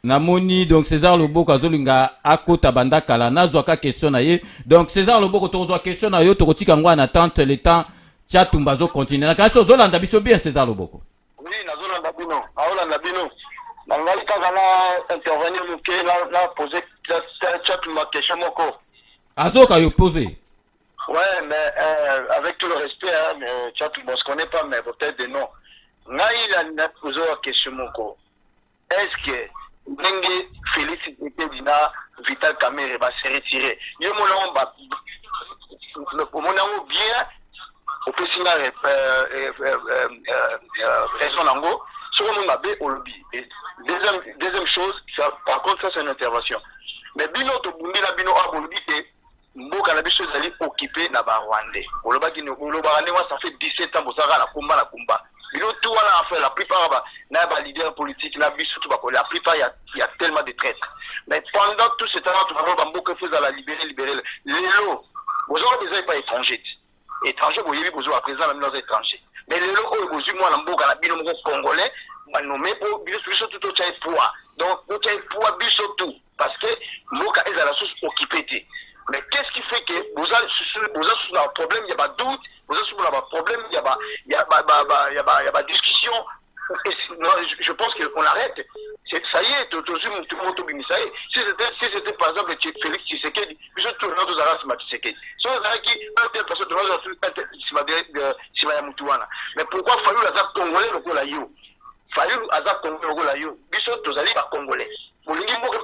namoni donc César Loboko azolinga akota banda kala nazwaka question na ye donc César Loboko tozwa question na yo tokotika ngwa na attente le temps Tchatumba zo continuer na kasi ozolanda biso bien César Loboko. Oui, nazolanda bino aolanda bino nangali kaka na intervenir moke na poser Tchatumba question moko azoka yo poser. Ouais, mais avec tout le respect, hein, Tchatumba on se connaît pas, mais peut-être des noms. Naïla n'a posé la question moko. Est-ce que Nenge Félix Dina Vital Kamerhe va se retirer? Yo mon ba bien au pessinga raison nango sur mon mabé au lobby. Deuxième chose, ça, par contre ça c'est une intervention. Mais bino to bundi la bino a lobby que mboka na biso zali occupé na ba Rwandais. Oloba ki oloba ça fait 17 ans bozaka na kumba. Tout la plupart n'a pas leader politique, la plupart il y a tellement de traîtres. Mais pendant tout ce temps, tout le monde a beaucoup fait à la libérer. Les lots, vous aurez besoin pas étrangers. Étrangers, vous avez besoin à présent même nos étrangers. Mais les lots, vous avez besoin de la bino congolais, nommé pour tout au poids. Donc, au poids, tout. Parce que Moka est à la source occupée. Mais qu'est-ce qui fait que vous avez un problème, il y a pas de doute, vous avez un problème, il y a discussion. Je pense qu'on arrête. Ça y est, tout le monde ça y est. Si c'était par exemple Félix Tshisekedi, je suis tout le monde aux Tshisekedi. Si on a qui, un tel personne, mais pourquoi Fayou Azak Congolais le Golayo? Fayou Azak Congolais le Golayo. Bissot, tous allez par Congolais. Vous voulez dire que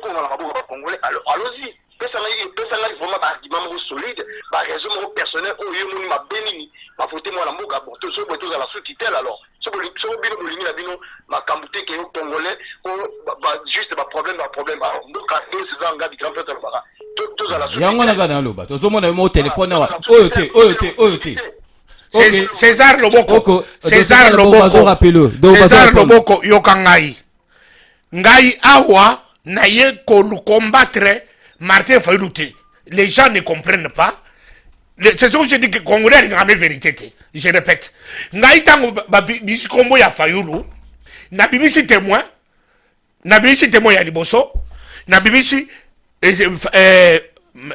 Congolais, alors allons-y. Personnellement, vraiment un argument solide, par raison personnelle, où il y a béni, ma voté moi la mouka, bon, tout ça, à la sous-tutelle alors. Ce bolingi na bino makambo te ke yo congolais juste problème donc c'est ça nga grand frère baka tozala yango na kana loba tozomona mo téléphone wa oyo te César Loboko César Loboko yokangai ngai awa na ye ko combattre Martin Fayulu te. Les gens ne comprennent pas. C'est ce que je dis que Congolais n'a jamais vérité. Je répète. Ngai tango bisi kombo ya Fayulu na bibisi témoin ya liboso na bibisi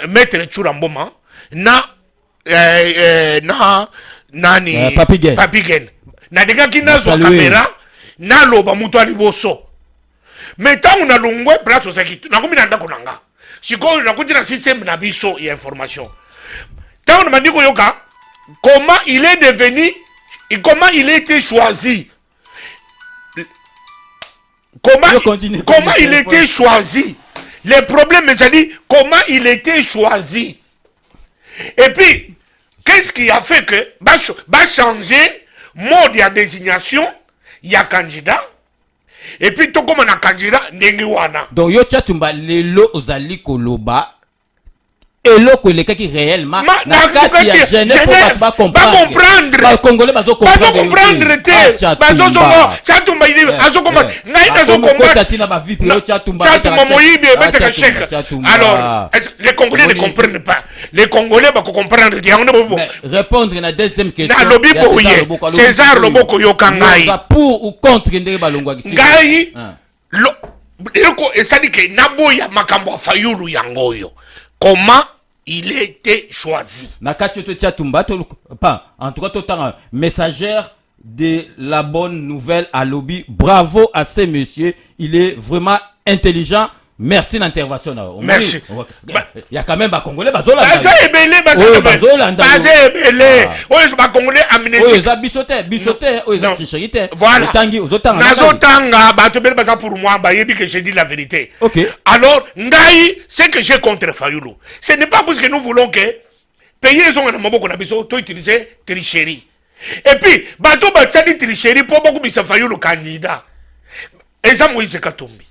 maître Churamboma na nani Papigen na dega kinazo kamera na loba mutu aliboso metangu na lungwe braso sekito na kumina ndako nanga siko na kutira système na biso ya information tangu na mandiko yoka comment il est devenu et comment il a été choisi comment il a été choisi les problèmes c'est-à-dire comment il a été choisi et puis qu'est-ce qui a fait que va changer mode de désignation il y a candidat et puis tout comme on a candidat nengiwana donc yo Tchatumba lelo ozali koloba eloko elekaki réellement na kati ya Genève pour pas comprendre ba congolais bazo comprendre Tchatumba il azo comprendre ngai nazo comprendre tina ba vie pro Tchatumba moyibe beteka chèque alors les congolais ne comprennent pas les congolais ba comprendre répondre na deuxième question na lobi boye César Loboko yokangai pour ou contre ndenge balongwa kisi ngai loko esadi ke naboya makambo Fayulu yangoyo. Comment il a été choisi? En tout cas, tout un messagère de la bonne nouvelle à Lobby. Bravo à ce monsieur. Il est vraiment intelligent. Merci d'intervention. Merci. Il y a quand même des Congolais. Alors, Ngaï, c'est que j'ai contre Fayulu. Ce n'est pas parce que nous voulons que payer les gens à utiliser tricherie. Et puis, bateau batsadi tricherie pour beaucoup de Fayulu candidat. Et ça, Moïse Katumbi.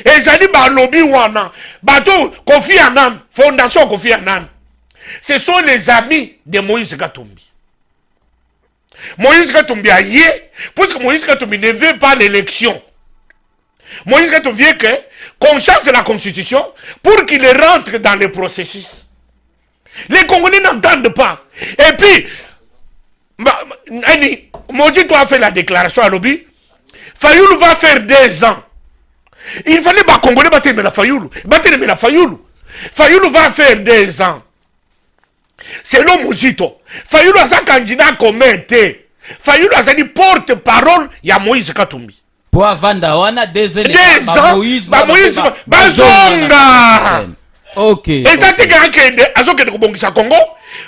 Et ça dit, lobby wana, bateau Kofi Annan, fondation Kofi Annan. Ce sont les amis de Moïse Katumbi. Moïse Katumbi a yé, parce que Moïse Katumbi ne veut pas l'élection. Moïse Katumbi veut qu'on change la constitution pour qu'il rentre dans le processus. Les Congolais n'entendent pas. Et puis, Mojito a fait la déclaration à lobby. Fayulu va faire 2 ans. Il fallait pas Congolais battre la Fayulu. Fayulu va faire 2 ans. Selon Mojito, Fayulu a sa candidat comme été. Fayulu a dit porte-parole, il y a Moïse Katumbi. Pour Vanda, on a 2 ans. Moïse Bazonga. Ok. Et ça te gagne que Azoke de Kobongisa Congo,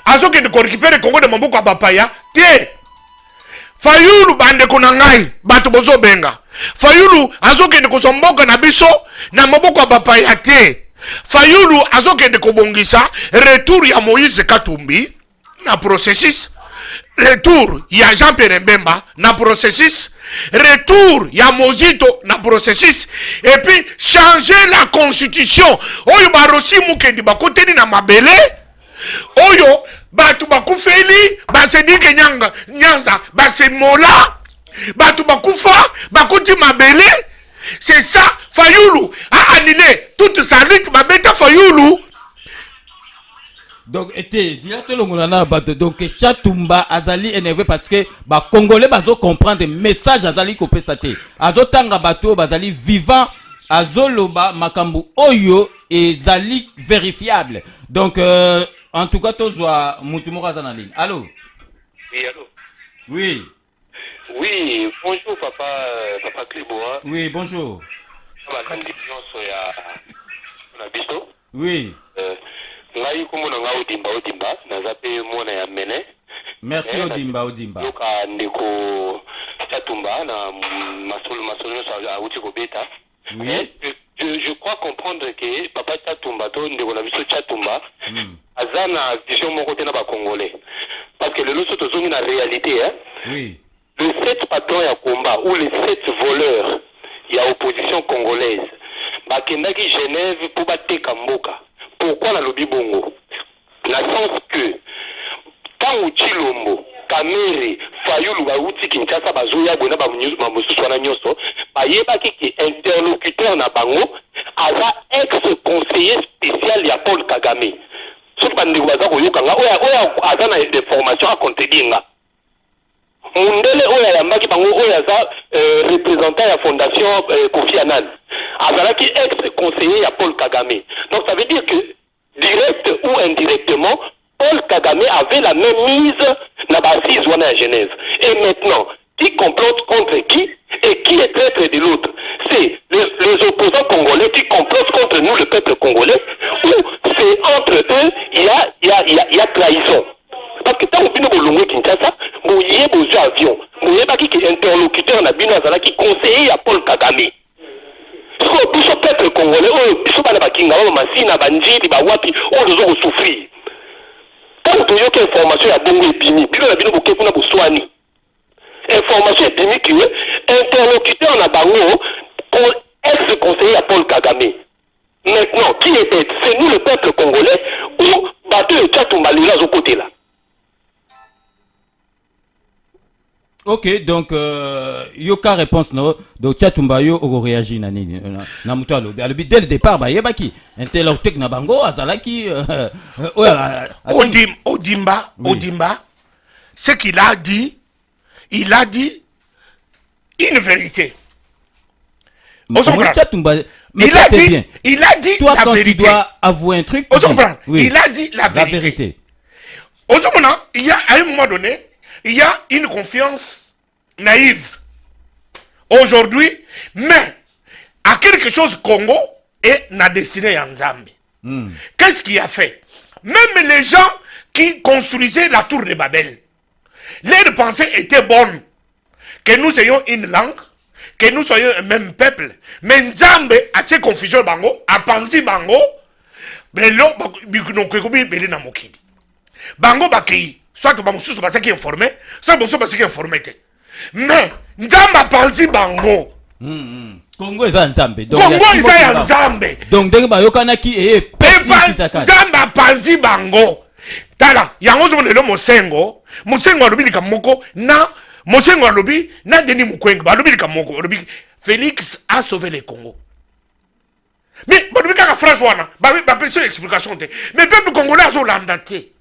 Azoke de récupérer le Congo de Mamboko à Bapaya. Fayulu bande konangai bato bozo benga. Fayulu azoke de kozomboka na biso na maboko bapaya te. Fayulu azoke de kobongisa retour ya Moïse Katumbi na processus. Retour ya Jean-Pierre Mbemba na processus. Retour ya Mojito na processus. Et puis changer la constitution. Oyo barosi mukendi bakoteni na mabele. Oyo batu bakufeli basedike nyanza basemola batu bakufa bakuti mabele. C'est ça. Fayulu a annulé toute sa lutte babeta Fayulu. Donc donc Tchatumba azali énervé parce que ba congolais bazo comprendre message azali kopesate azotanga bato bazali vivant azoloba makambu oyo ezali vérifiable. Donc en tout cas, tous voix Moutumora Zanali. Allô? Oui, allô? Oui. Oui, bonjour, papa Kliboa. Oui, bonjour. Oui. Ngai komona nga odimba nazape mona ya mene. Merci odimba. Yoka ndeko Tchatumba na masolo sa uti kobeta. Oui. Je crois comprendre que papa Tchatumba to ndeko na biso Tchatumba azana vision moko te na ba congolais. Parce que le loso tozongi na réalité Oui. les 7 patrons ya combat ou les 7 voleurs ya opposition congolaise bakendaki Genève pour bateka mboka. Pourquoi na lobi bongo? Na sens que quand Chilombo, Kamere, Fayulu bauti Kinshasa bazoya bona ba mosusu wana nyonso bayebaki ki interlocuteur na bango aza ex-conseiller spécial ya Paul Kagame. Soki bandeko baza koyokanga oyo aza na information akontebinga mundele oyo ayambaki bango oyo aza représentant ya fondation Kofi Annan azalaki ex-conseiller ya Paul Kagame. Donc ça veut dire que direct ou indirectement Paul Kagame avait la même mise dans l'assise à Genève. Et maintenant, qui complote contre qui et qui est traître de l'autre? C'est les opposants congolais qui complotent contre nous, le peuple congolais, ou c'est entre eux, il y a trahison. Parce que tant que nous avons Kinshasa, nous avons des avions, nous avons des interlocuteurs qui conseillent à Paul Kagame. Parce que le peuple congolais, nous avons des machines, des gens qui souffrir. Tant que tu as information à Bongo et Bini, puis on a bien beaucoup de soigner. Information et Bini qui est interlocuteur en Abango pour ex-conseiller à Paul Kagame. Maintenant, qui est bête? C'est nous le peuple congolais ou Bateau et Tchatoumba là au côté là. Ok, donc yoka réponse no donc Tchatoumba yo oko réagir na nini na muto alobi alobi dès le départ ba yebaki interlocuteur na bango azalaki Odimba ce qu'il a dit il a dit une vérité. Il a dit toi la quand vérité. Tu dois avouer un truc Oui. Il a dit la vérité. Il y a à un moment donné il y a une confiance naïve aujourd'hui, mais à quelque chose Congo et n'a destiné en Zambie. Qu'est-ce qu'il a fait? Même les gens qui construisaient la tour de Babel, leurs pensées étaient bonnes. Que nous ayons une langue, que nous soyons un même peuple. Mais Nzambe a fait confusion bango, a pensé bango, bango bakei. Soit que Bamoussou soit qui est informé, soit Bamoussou qui est informé. Mais, Nzamba pense bango. Congo est Nzambe. Congo est Nzambe. Donc, dès que Yokanaki est Nzamba pense bango. Tala, yango zo le Mosengo, Mosengo alobi kamoko na Mosengo alobi na Denis Mukwege, alobi kamoko, alobi Félix a sauvé le Congo. Mais alobi ka France wana, ba personne explication te. Mais peuple congolais a zo landaté.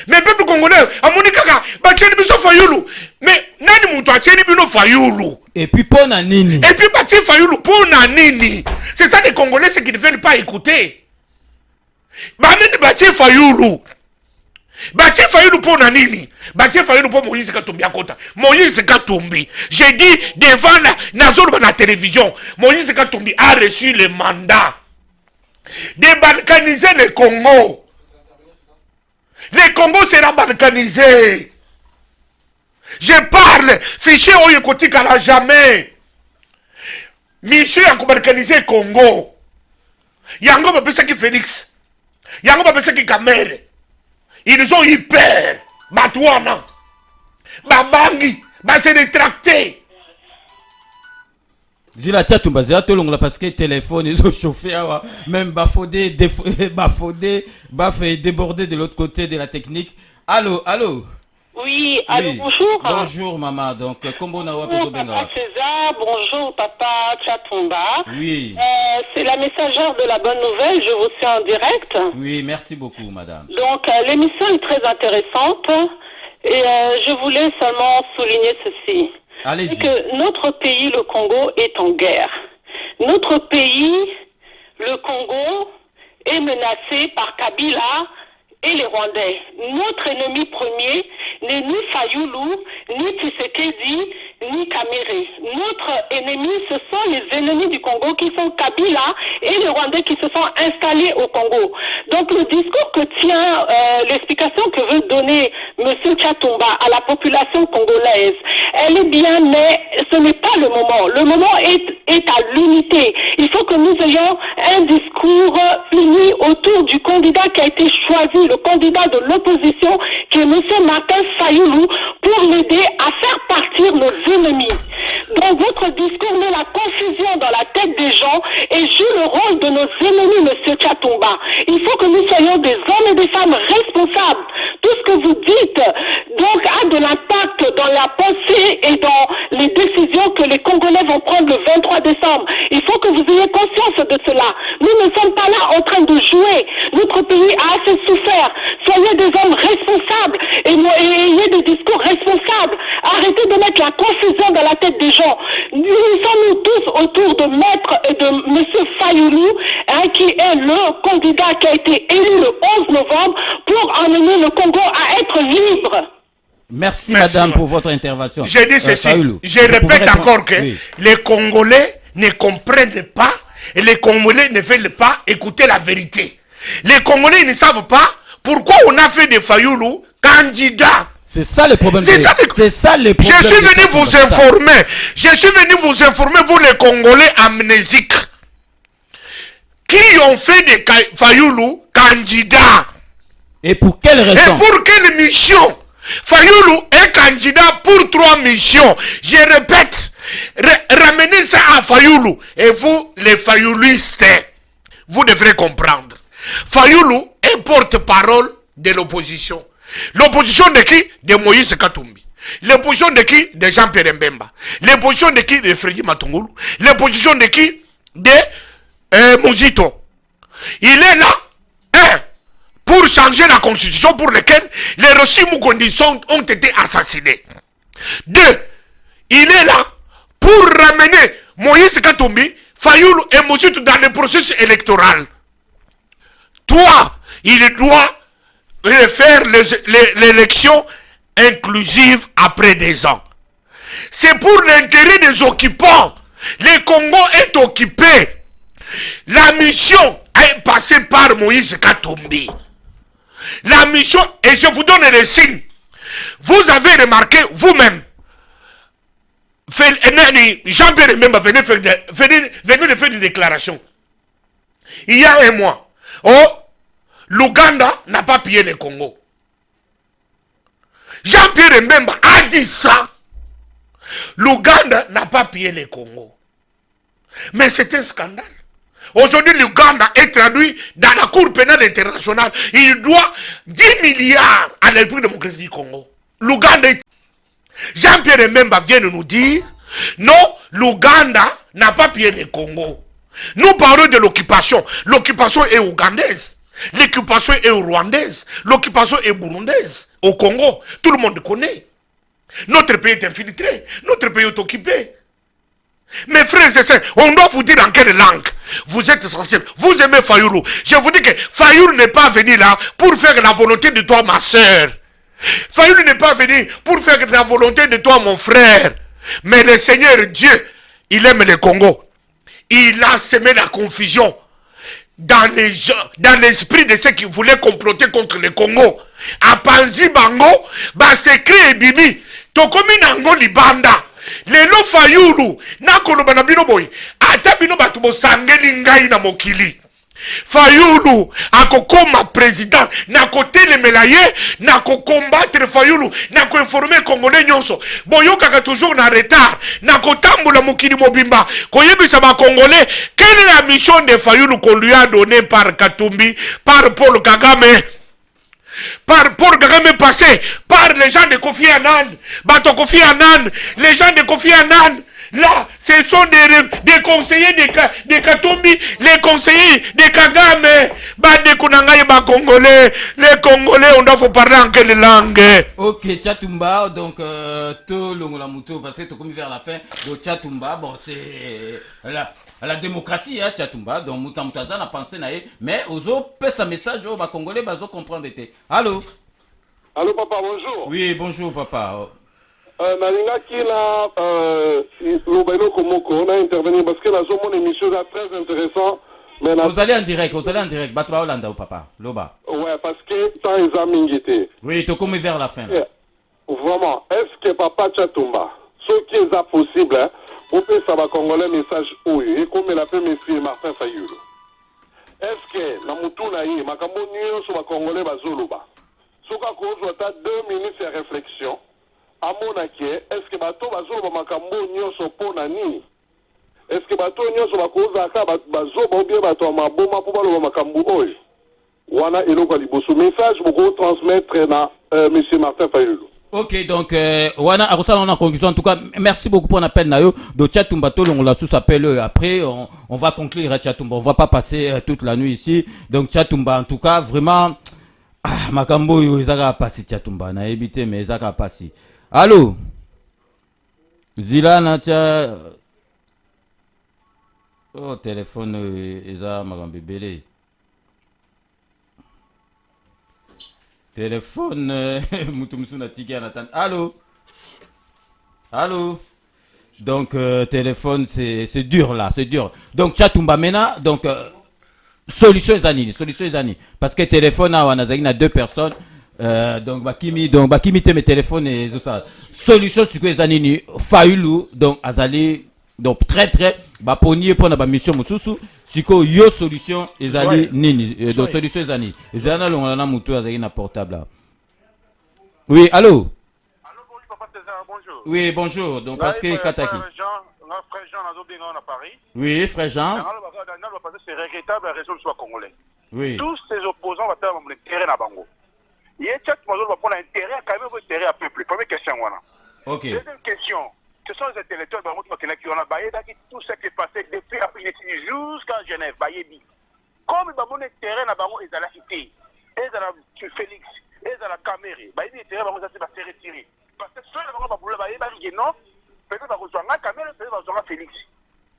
Mais le peuple congolais, à mon kaka, bacheli biso fayulu. Mais nani muto acheli bino fayulu. Et puis pour nani. Et puis bacheli fayulu pour nani. C'est ça les Congolais qui ne veulent pas écouter. Banani bacheli fayulu. Bacheli fayulu pour nani. Bacheli fayulu pour Moïse Katumbi akota. Moïse Katumbi. J'ai dit devant la télévision, Moïse Katumbi a reçu le mandat de balkaniser le Congo. Le Congo sera balkanisé. Je parle, fichier Oyekotika là jamais. Monsieur a balkanisé le Congo. Yango va penser que Félix. Yango va penser que Kamere. Ils ont eu peur. Batouana. Babangi. Ba se rétracté. Zila Tchatoumba, zila tolongola parce que téléphone ils ont chauffé même bafodé débordé de l'autre côté de la technique. Allô. Oui, allô, bonjour. Bonjour maman, donc comment on a bonjour papa César, bonjour papa Tchatoumba. Oui. C'est la messagère de la bonne nouvelle, je vous suis en direct. Oui, merci beaucoup madame. Donc l'émission est très intéressante et je voulais seulement souligner ceci. C'est que notre pays, le Congo, est en guerre. Notre pays, le Congo, est menacé par Kabila et les Rwandais. Notre ennemi premier n'est ni Fayulu, ni Tshisekedi, ni Kamere. Notre ennemi, ce sont les ennemis du Congo qui sont Kabila et les Rwandais qui se sont installés au Congo. Donc le discours que tient, l'explication que veut donner M. Tchatumba à la population congolaise, elle est bien, mais ce n'est pas le moment. Le moment est à l'unité. Il faut que nous ayons un discours uni autour du candidat qui a été choisi, le candidat de l'opposition, qui est M. Martin Fayoulou, pour l'aider à faire partir nos ennemis. Dans votre discours, met la confusion dans la tête des gens et joue le rôle de nos ennemis, M. Tchatumba. Il faut que nous soyons des hommes et des femmes responsables. Tout ce que vous dites, donc, a de l'impact dans la pensée et dans les décisions que les Congolais vont prendre le 23 décembre. Il faut que vous ayez conscience de cela. Nous ne sommes pas là en train de jouer. Notre pays a assez souffert. Soyez des hommes responsables et ayez des discours responsables. Arrêtez de mettre la confusion dans la tête des gens. Nous sommes tous autour de Maître et de M. Fayoulou, qui est le candidat qui a été élu le 11 novembre pour emmener le Congo à être libre. Merci madame pour votre intervention. J'ai dit ceci, je répète encore que les Congolais ne comprennent pas et les Congolais ne veulent pas écouter la vérité. Les Congolais ne savent pas pourquoi on a fait de Fayoulou candidat. C'est ça le problème. C'est ça le problème. Je suis venu vous informer. Je suis venu vous informer, vous les Congolais amnésiques, qui ont fait de Fayoulou candidat. Et pour quelle raison? Et pour quelle mission? Fayoulou est candidat pour 3 missions. Je répète, ramenez ça à Fayoulou. Et vous, les Fayoulistes, vous devrez comprendre. Fayoulou est porte-parole de l'opposition. L'opposition de qui? De Moïse Katumbi. L'opposition de qui? De Jean-Pierre Mbemba. L'opposition de qui? De Freddy Matungulu. L'opposition de qui? De Mouzito. Il est là, pour changer la constitution pour laquelle les Rossi Mukondi ont été assassinés. 2. Il est là pour ramener Moïse Katumbi, Fayoulou et Mouzito dans le processus électoral. 3. Il doit faire l'élection inclusive après 2 ans. C'est pour l'intérêt des occupants. Le Congo est occupé. La mission est passée par Moïse Katumbi. La mission, et je vous donne les signes. Vous avez remarqué vous-même, Jean-Pierre Mbemba venait de faire des déclarations. Il y a 1 mois. Oh, l'Ouganda n'a pas pillé le Congo. Jean-Pierre Mbemba a dit ça. L'Ouganda n'a pas pillé le Congo. Mais c'est un scandale. Aujourd'hui, l'Ouganda est traduit dans la Cour pénale internationale. Il doit 10 milliards à la République démocratique du Congo. L'Ouganda est... Jean-Pierre Mbemba vient de nous dire, non, l'Ouganda n'a pas pillé le Congo. Nous parlons de l'occupation. L'occupation est ougandaise. L'occupation est rwandaise. L'occupation est burundaise. Au Congo, tout le monde connaît. Notre pays est infiltré. Notre pays est occupé. Mes frères et sœurs, on doit vous dire en quelle langue vous êtes sensibles. Vous aimez Fayoulou. Je vous dis que Fayoulou n'est pas venu là pour faire la volonté de toi, ma soeur. Fayoulou n'est pas venu pour faire la volonté de toi, mon frère. Mais le Seigneur Dieu, il aime le Congo. Il a semé la confusion dans l'esprit de ceux qui voulaient comploter contre le Congo. A Panzi Bango, Basekri et Bibi, Tokomi Nango Libanda. Lelo Fayoulou, na koloba na bino boy, ata bino batu bo sangeli ngai na mokili. Fayoulou, akokoma président, na kotelemela ye, na combattre Fayoulou, na informer Congolais nyonso. Boyoka ka toujours na retard, na kotambola mokili mobimba, koyebisa ba Congolais, quelle est la mission de Fayoulou qu'on lui a donnée par Katumbi, par Paul Kagame? Par Paul Kagame passé, par les gens de Kofi Annan, Bato Kofi Annan, les gens de Kofi Annan, là, ce sont des conseillers de Katumbi, les conseillers de Kagame, Bade Kunangaye ba Congolais, les Congolais, on doit vous parler en quelle langue? Ok, Tchatumba, donc, tout l'ongola muto, parce que tu comme vers la fin, donc Tchatumba, bon, c'est la démocratie, hein, Tchatumba, donc Moutamutaza n'a pensé naïe, mais aux autres, pèse un message, aux Congolais, bazo comprendre. Allô? Allô, papa, bonjour. Oui, bonjour, papa. nalingaki na lobelo komoko on a intervenir parce que la zone mon émission est très intéressant. Mais vous allez en direct, bato ba Hollanda au papa, loba. Ouais, parce que ça est amingité. Oui, tu comme vers la fin. Vraiment, est-ce que papa Tchatumba, ce qui est possible, hein, on peut savoir congolais message oui, et comme l'appelle monsieur Martin Fayulu. Est-ce que na mutu na ye makambo nyonso ba congolais bazoloba. Soka ko zota 2 minutes de réflexion. Amona ke est-ce que bato bazoloba makambo nyonso pona nini? Est-ce que bato nyonso bakoza ka bazoba ou bien bato maboma po baloba makambo oyo? Wana eloko liboso message beaucoup transmettre na monsieur Martin Fayulu. Ok, donc, wana Arosala, on a conclusion. En tout cas, merci beaucoup pour l'appel Nayo. De Tchatumba, on l'a sous-appelé. Après, on va conclure à Tchatumba. On va pas passer toute la nuit ici. Donc, Tchatumba, en tout cas, vraiment, Makambo, ils ont passé Tchatumba. On a évité, mais ils ont passé. Allô? Zila, Natia. Oh, téléphone, ils ont Makambo Bélé. Téléphone, allô? Allô? Donc, téléphone, c'est dur là, c'est dur. Donc, Tchatumba Mena, donc, solution Zani. Parce que téléphone, on a 2 personnes. Donc, Bakimi te mes téléphones et tout ça. Solution, c'est que Zanini, Fayulu, donc, Azali. Donc très ba ponier pour na mission mususu siko yo solution ezali nini donc solution ezani ezana longana mutu azali na portable là. Oui, allô? Allô, bonjour papa César, bonjour. Oui, bonjour. Donc parce que Kataki. Frère Jean à Paris. Oui, frère Jean. C'est regrettable la raison soit congolais. Oui. Tous ces opposants vont faire le terrain à Bango. Il y a chat va prendre intérêt quand même intérêt à peuple. Première question voilà. OK. Deuxième question. Ce sont les intellectuels qui ont baillé tout ce qui est passé depuis après jusqu'à Genève, Bayebi. Comme ils ont terrain à Bango, ils ont la cité, ils ont la Félix, ils ont la Caméré, Bayebi terrain à Bango, ça se retirer. Parce que ceux qui ont baillé, non, peut-être qu'ils ont la Caméré, peut-être qu'ils ont la Félix.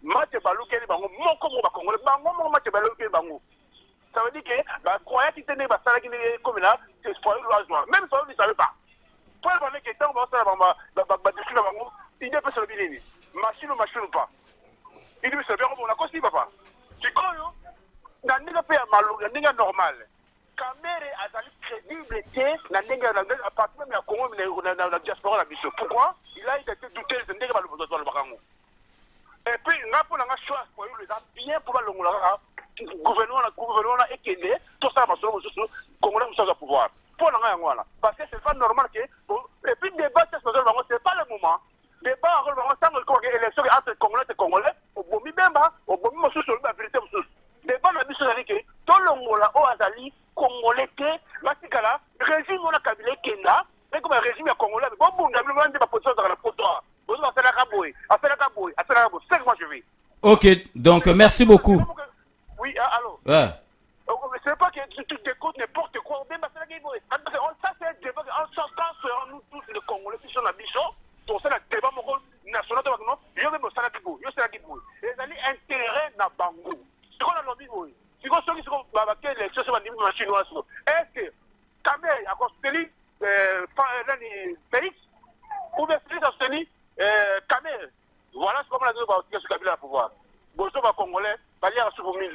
Mathieu Balou, qui est Bango, mon comme on va Congo, Mathieu Balou, qui est Bango. Ça veut dire que, croyez qu'il tenait ma salle qui est comme là, c'est ce point de même si vous ne savez pas. Pour le moment, on va faire la il n'est pas sur le billet. Machine ou pas. Il dit, c'est bien, on a conçu, papa. Tu crois, n'a pas fait un malou, n'a pas normal. Caméré a la crédibilité, n'a pas partir même à Congo, dans la diaspora, la mission. Pourquoi? Il a été douté, il n'a pas le besoin de le barango. Et puis, il n'a pas le choix pour lui, bien pour le gouvernement et qu'il est, tout ça, ma soeur, Congolais, nous sommes à pouvoir. Pour le moment, parce que c'est pas normal que. Et puis, débat, c'est pas le moment. Débat sans élection entre Congolais et Congolais, au Bomi Bemba, au Bomi Mossou sur la vérité. Débat la mission avec tout le monde là, au Azali, Congolais, Matikala, régime on a Kabila Kenda, et comme un régime Congolais, bon, on a besoin de la position dans la photo. Vous avez fait la Kaboui, c'est que moi je vais. Ok, donc merci beaucoup. Oui, allô? Ouais. C'est pas que tu t'écoutes n'importe quoi, ça c'est un débat, en nous tous les Congolais qui sont la mission. Pour ça, le débat national, il y a même un intérêt dans Bango. C'est quoi la lobby? C'est quoi ceux qui sont les choses chinoises? Est-ce que Kamel a construit Félix ou bien Félix a construit Kamel? Voilà comment la deux va se Kabila à pouvoir. Bonjour, Congolais, Balia sur 1000.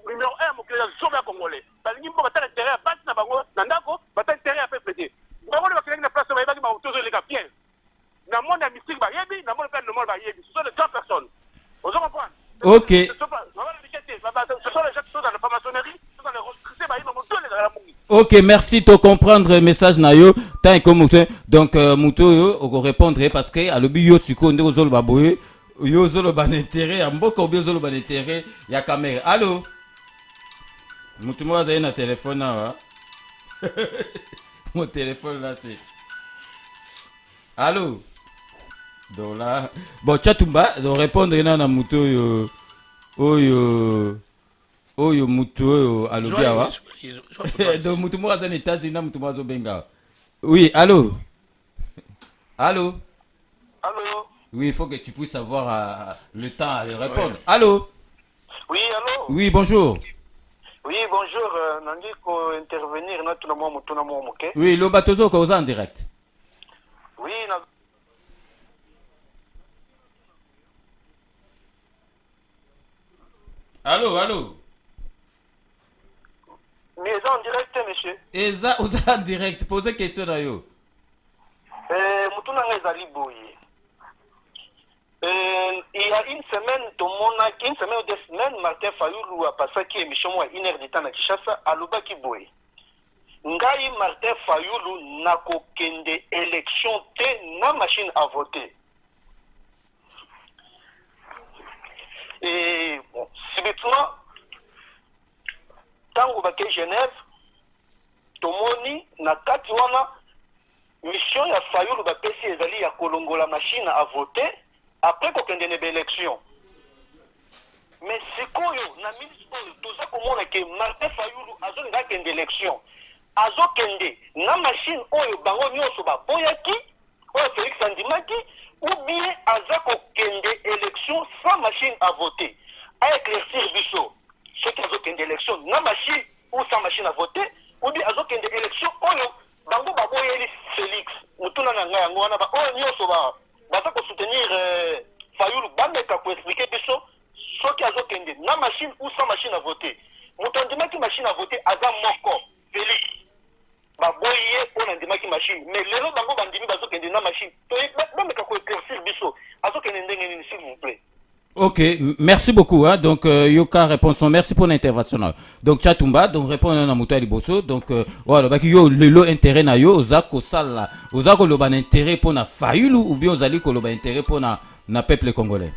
Numéro 1, mon client, Zomba Congolais. Balingi, on va faire intérêt à battre dans Bango, Nandako, va faire intérêt à faire péter. Bango, on va faire une place, on va faire les gars, bien. Dans le monde mystique, dans le monde, ce sont les 2 personnes. Vous comprenez? Ok. Ce sont les gens qui sont dans la franc-maçonnerie, qui sont dans les recrutés, ok, merci de comprendre le message nayo. Tant que Moutou, donc Moutou, on va répondre parce que à l'objet yo suko ndeko zolo baboye, yo zolo banetéré, amboko bio zolo banetéré, ya caméra. Allô? Moutou moi j'ai un téléphone là. Mon téléphone là c'est. Allô? Donc là, bon, Tchatumba, donc répondre à Moutou, Moutou, à l'Obiawa. Donc Moutou, moi, dans les États-Unis, Moutou, moi, Benga. Oui, allô? Allô? Allô? Oui, il faut que tu puisses avoir le temps de répondre. Allô? Oui, allô? Oui, bonjour. Oui, bonjour. Nandi ko intervenir, notre nom, Moutou, ok? Oui, le bateau, cause en direct. Oui, Allô. Mais en direct, monsieur. Eza en direct. Posez question à yo. Mutuna ngezali boye. Il y a une semaine, ou 2 semaines, Martin Fayoulou a passé qui émission moi 1 heure de temps à Kinshasa à Lubaki boye. Ngai Martin Fayoulou n'a qu'aucune élection na machine à voter. Et bon, subitement, tango bake Genève, tomoni na kati wana mission ya Fayoulou bapesi ezali ya kolongola machine à voter après kokende nebe élection. Mais sikoyo na ministre toza komona ke Martin Fayoulou azolinga kende élection. Azokende na machine oyo bango nyonso baboyaki oyo Félix Andimaki ou bien azako kende élection sans machine à voter. À éclaircir biso ceux qui azokende élection na machine ou sans machine à voter ou bien azokende élection oyo bango baboyeli Félix mutuna na ngai yango wana ba oyo nyonso baza ko soutenir Fayoulou bameka ko expliquer biso ceux qui azokende na machine ou sans machine à voter. Mutu Andimaki machine à voter aza moko Félix baboye on andimaki machine mais lelo bango bandimi bazokende na machine to bameka ko éclaircir biso azokende ndenge nini s'il vous plaît. Ok, merci beaucoup. Hein. Donc, Yoka répond son merci pour l'intervention. Donc, Chatumba, donc répond à Mouta Liboso. Donc, voilà, donc, yo le intérêt na yo, ozako sala, ozako le ban intérêt pour na Fayoulou ou bien ozali ko le ban intérêt pour na peuple congolais.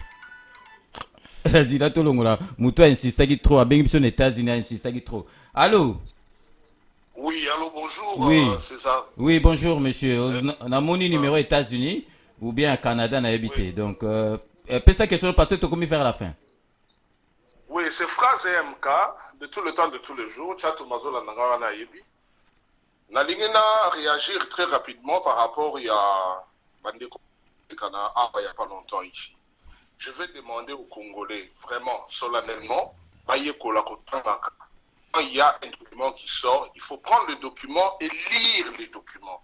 Vas-y, là tout le monde là. Mouta insiste qui trop, à bien aux États-Unis insiste qui trop. Allô? Oui, allô, bonjour. Oui, c'est ça. Oui, bonjour, monsieur. On a mon numéro États-Unis ou bien Canada n'a habité. Donc, peut sa question parce que tu comment faire à la fin. Oui, c'est phrase MK de tout le temps, de tous les jours. Tchatou Mazola Nangara Yebi. Nalingina réagir très rapidement par rapport à Bandeko Kana il n'y a pas longtemps ici. Je vais demander aux Congolais, vraiment, solennellement, quand il y a un document qui sort, il faut prendre le document et lire les documents.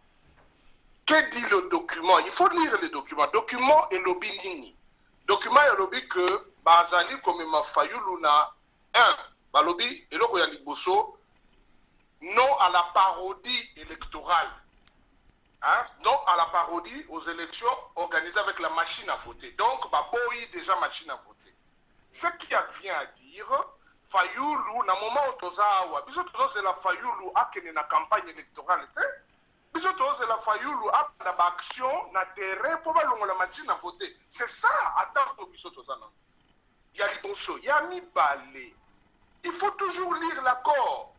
Que dit le document? Il faut lire les documents. Document et lobby nini. Document et lobby que Bazali comme ma Fayoulou na balobi et loko ya liboso non à la parodie électorale. Hein? Non à la parodie aux élections organisées avec la machine à voter. Donc baboyi déjà machine à voter. Ce qui vient à dire Fayoulou na moment où toza awa biso toza c'est la Fayoulou akene na campagne électorale te. Biso toza la Fayoulou a na ba action na terrain pour balongo la machine à voter. C'est ça attends biso toza na. Il y a liboso, il y a mi balé. Il faut toujours lire l'accord.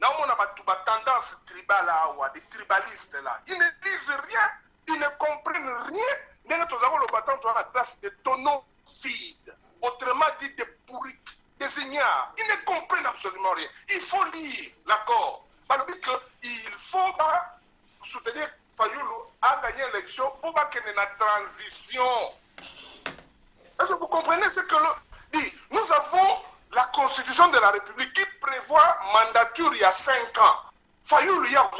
Là on a pas tendance tribale awa des tribalistes là. Ils ne disent rien, ils ne comprennent rien. N'est toza le battant toi la classe de tonneaux vides. Autrement dit des pourriques. Des ignares, ils ne comprennent absolument rien. Il faut lire l'accord. Il faut soutenir Fayoulou à gagner l'élection pour qu'il y ait une transition. Est-ce que vous comprenez ce que l'on dit? Nous avons la Constitution de la République qui prévoit mandature il y a 5 ans. Fayoulou, il y a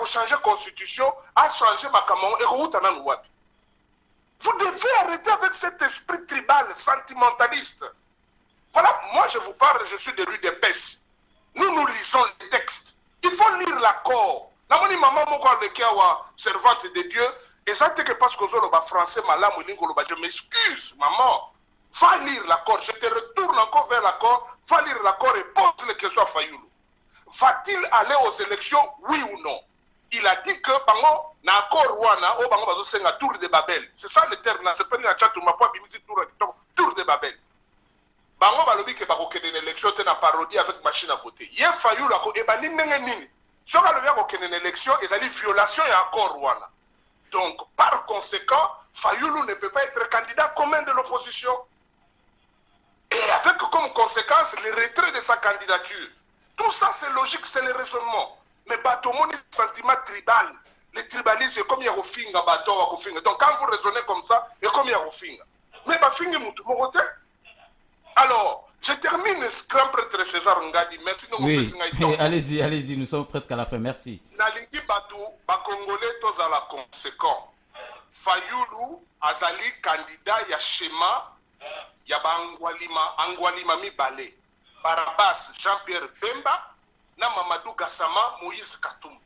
changé la Constitution, a changé ma camon et vous devez arrêter avec cet esprit tribal, sentimentaliste. Voilà, moi je vous parle, je suis de rue des Pesses. Nous lisons les textes. Il faut lire l'accord. La moni maman moko lekiawa servante de Dieu, et ça que parce que je français malam je m'excuse maman. Va lire l'accord. Je te retourne encore vers l'accord. Va lire l'accord et pose les questions à Fayoulou. Va-t-il aller aux élections, oui ou non? Il a dit que bango na accord wana o bango bazo senga tour de Babel. C'est ça le terme, c'est pas na chat ma pas bimisi tour de Babel. Bango balobi ke bakokende na élection te na parodie avec machine à voter. Ye Fayoulou ko ebani ndenge nini. Soka le bien kokende na élection ezali violation ya accord wana. Donc par conséquent, Fayoulou ne peut pas être candidat commun de l'opposition. Et avec comme conséquence le retrait de sa candidature. Tout ça c'est logique, c'est le raisonnement. Mais batomoni sentiment tribal. Les tribalistes comme il y a au finga bato wa finga. Donc quand vous raisonnez comme ça, et comme il y a au finga. Mais ba finga mutu mokote. Alors, je termine, grand prêtre César Ngadi. Merci. Oui, allez-y, nous sommes presque à la fin. Merci. Nalingi Batou, Congolais, tous à la conséquence. Fayoulou, Azali, candidat, il y a schéma ya angwalima mibale Barabas Jean-Pierre Bemba na Mamadou Gassama Moïse Katumbi.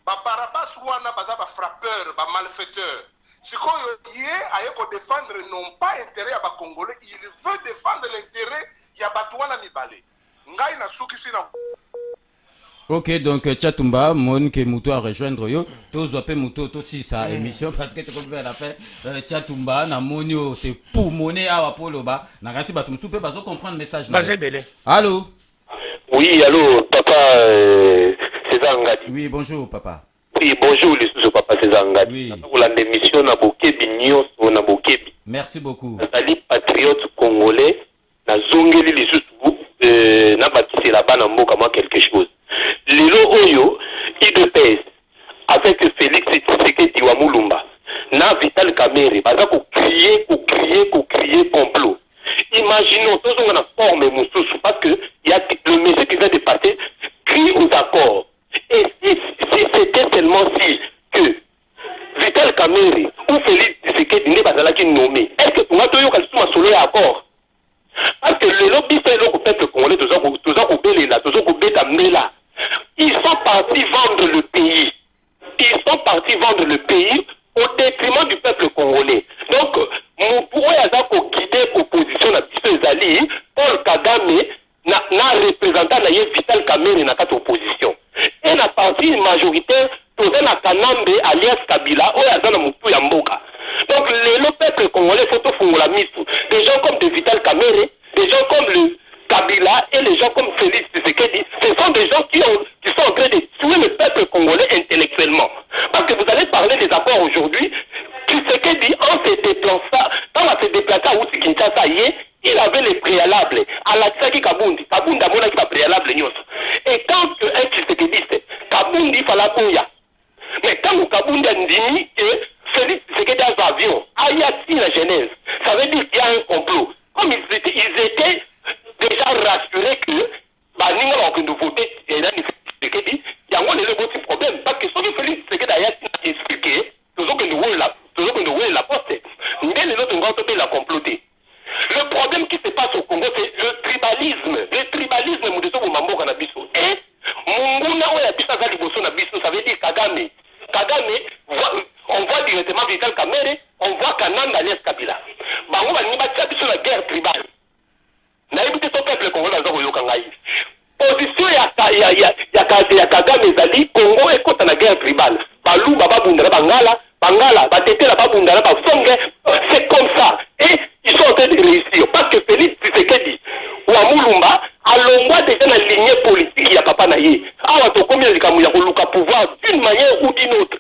Barabas wana baza ba frappeur, ba malfaiteur. Sikoyo yé ayeko défendre non pas intérêt ya ba Congolais, il veut défendre l'intérêt ya batouana mibale. Ngai na suki sina. Ok, donc Tchatumba, mon que Moutou a rejoindre yo, tous wape Moutou aussi sa émission parce que tu comprends la fin Tchatumba na monio c'est pour monnaie à Wapoloba, na kasi batum soupe bazo comprendre le message. Allô? Oui, allô, papa César Ngadi. Oui, bonjour papa. Oui, bonjour les papa César Ngadi. Oui. Pour la démission na Bokebi Nyos na Bokebi. Merci beaucoup. Nathalie patriote congolais na zongeli les sous na bâtissé là-bas na mboka moi quelque chose. Lelo oyo IDPS avec Félix Tshisekedi wa Mulumba na Vital Kamerhe baza ko crier complot. Imaginons tous on a forme mususu parce que il y a le monsieur qui vient de passer crie aux accords. Et si c'était seulement si que Vital Kamerhe ou Félix Tshisekedi ne bazala ki nommé, est-ce que tu vas te yoka suma solo ya accord? Parce que le lobby c'est le peuple congolais tous ko belela tous ko beta mela. Ils sont partis vendre le pays. Ils sont partis vendre le pays au détriment du peuple congolais. Donc, mon pouvoir est guider l'opposition à ces alliés, Paul Kagame n'a représentant Vital Kamerhe dans cette opposition. Et la partie majoritaire, tout un Kanambe alias Kabila, ou Yazana Moutou Yamboka. Donc, le peuple congolais, faut tout la mise. Des gens comme de Vital Kamerhe, des gens comme le Kabila et les gens comme Félix Tshisekedi, ce sont des gens qui sont en train de tuer le peuple congolais intellectuellement. Parce que vous allez parler des accords aujourd'hui, Tshisekedi, en se déplaçant, quand on se déplace à Outi Kinshasa, il avait les préalables. À la Tsaki Kabundi, Kabundi a montré qu'il a préalable. Et quand un Tshisekedi dit, Kabundi fallait bouya. Mais quand Kabundi a dit que Félix Tshisekedi a un avion, à Yati la Genève, ça veut dire qu'il y a un complot. Comme ils étaient déjà rassurés que Baninga va nous voter et là il y a un petit problème parce que ce que Félix Tshisekedi a expliqué toujours que nous voulons la poste mais les autres vont la comploter. Le problème qui se passe au Congo c'est le tribalisme nous disons mambo na biso et munguna oya bisa za liboso na biso ça veut dire Kagame on voit directement Vital Kamerhe on voit Kananda alias Kabila bango bani batia biso la guerre tribale. Naïbité ton peuple congolais dans le Kangaï. Position ya Kagame ezali Congo est contre la guerre tribale. Balou baba bundara bangala batete la babundara ba fonge c'est comme ça et ils sont en train de réussir parce que Félix Tshisekedi wa Mulumba alongwa déjà la lignée politique ya papa na ye. Awa to combien de kamu ya koluka pouvoir d'une manière ou d'une autre.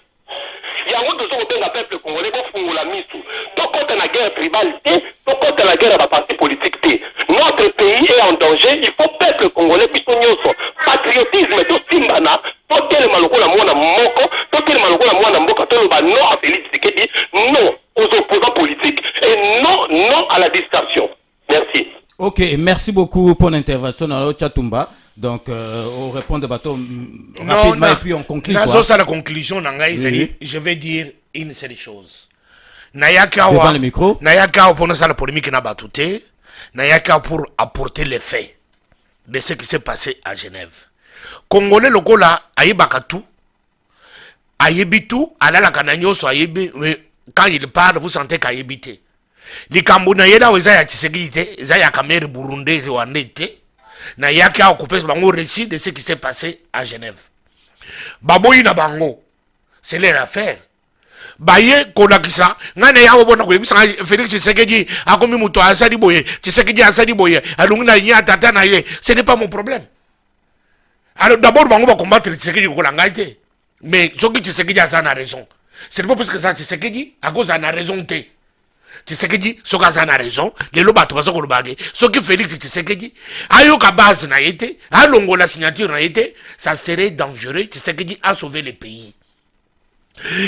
Yango to so benga peuple congolais ko fungula misu. To contre la guerre tribale et to contre la guerre à parti politique té. Notre pays est en danger, il faut peuple congolais biso nyonso. Patriotisme to simbana, to tele maloko la mwana moko, to tele maloko la mwana mboka to ba non à Félix Tshisekedi, non aux opposants politiques et non à la distraction. Merci. Ok, merci beaucoup pour l'intervention dans le Tchatumba. Donc, on répond de bateau rapidement et puis on conclut. La conclusion, je vais dire une seule chose. Devant le micro. Nayaka pour la polémique na batouté. Nayaka pour apporter les faits de ce qui s'est passé à Genève. Congolais lokola ayebakatu, ayebitu, alala kananyoso ayebi, quand il parle, vous sentez qu'ayebité. Les Cambodgiens yeda weza ya Tshisekedi, ya Kamerhe, Burundi, Rwandais te. Na yaka occupé bango récit de ce qui s'est passé à Genève. Baboyi na bango, c'est leur affaire. Baye konakisa, ngane ya obona kulebisa Félix Tshisekedi akomi muto asadi boye, Tshisekedi asadi boye, alungina nya tata na ye, ce n'est pas mon problème. Alors d'abord bango va combattre Tshisekedi ko langaite. Mais soki Tshisekedi a sa raison. C'est pas parce que ça Tshisekedi à cause a raison te. Tshisekedi soka zana raison les lobato basoko lobage soki Félix Tshisekedi ayoka base na yete alongo la signature na yete ça serait dangereux. Tshisekedi a sauvé le pays.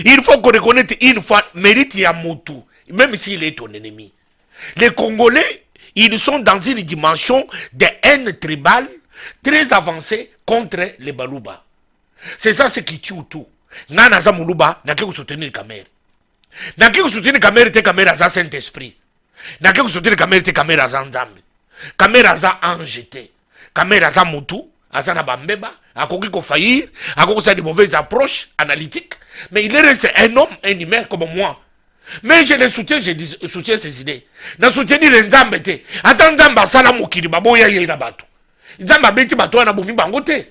Il faut qu'on reconnaisse une fois mérite ya Moutou même s'il est ton ennemi. Les Congolais ils sont dans une dimension de haine tribale très avancée contre les Baluba. C'est ça ce qui tue tout. Nana za Muluba n'a que soutenir Kamerhe. N'a que soutenir Kamerhe te Kamerhe à Saint-Esprit. na ke soutenir Kamere te Kamere aza nzambe. Kamere aza ange te. Kamere aza mutu, aza na bambeba, akoki ko faillir, akoki ça de mauvaises approches analytiques, mais il est resté un homme, un humain comme moi. Mais je le soutiens, je soutiens ses idées. Na soutenir nzambe te. Ata nzambe asala mokili baboya ye na bato. Nzambe abeti bato na bomi bango te.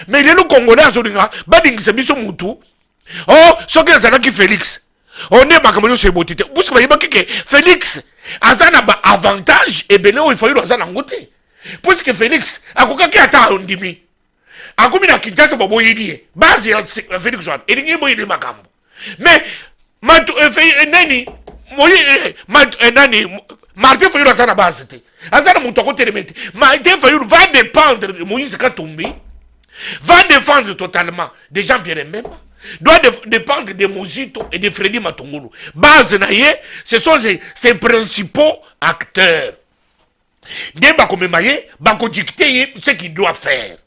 Mais il est le Congolais azolinga badingisa biso mutu. Oh, soki azalaki Félix. On est makambo se botité. Parce que bayeba que Félix azana ba avantage et belé il faut y azana ngote. Parce que Félix akokaki ata ondimi. Akomi na Kinshasa baboyeli. Base ya Félix wan. Elingi boyeli makambo. Mais nani Martin Fayulu azana base te. Azana mutu akotelemete. Martin Fayulu va dépendre de Moïse Katumbi. Va défendre totalement de Jean-Pierre Mbemba. Doit dépendre de Mozito et de Freddy Matungulu. Base naye, ce sont ses principaux acteurs. Dès bako memaye, bako dicter ce qu'il doit faire.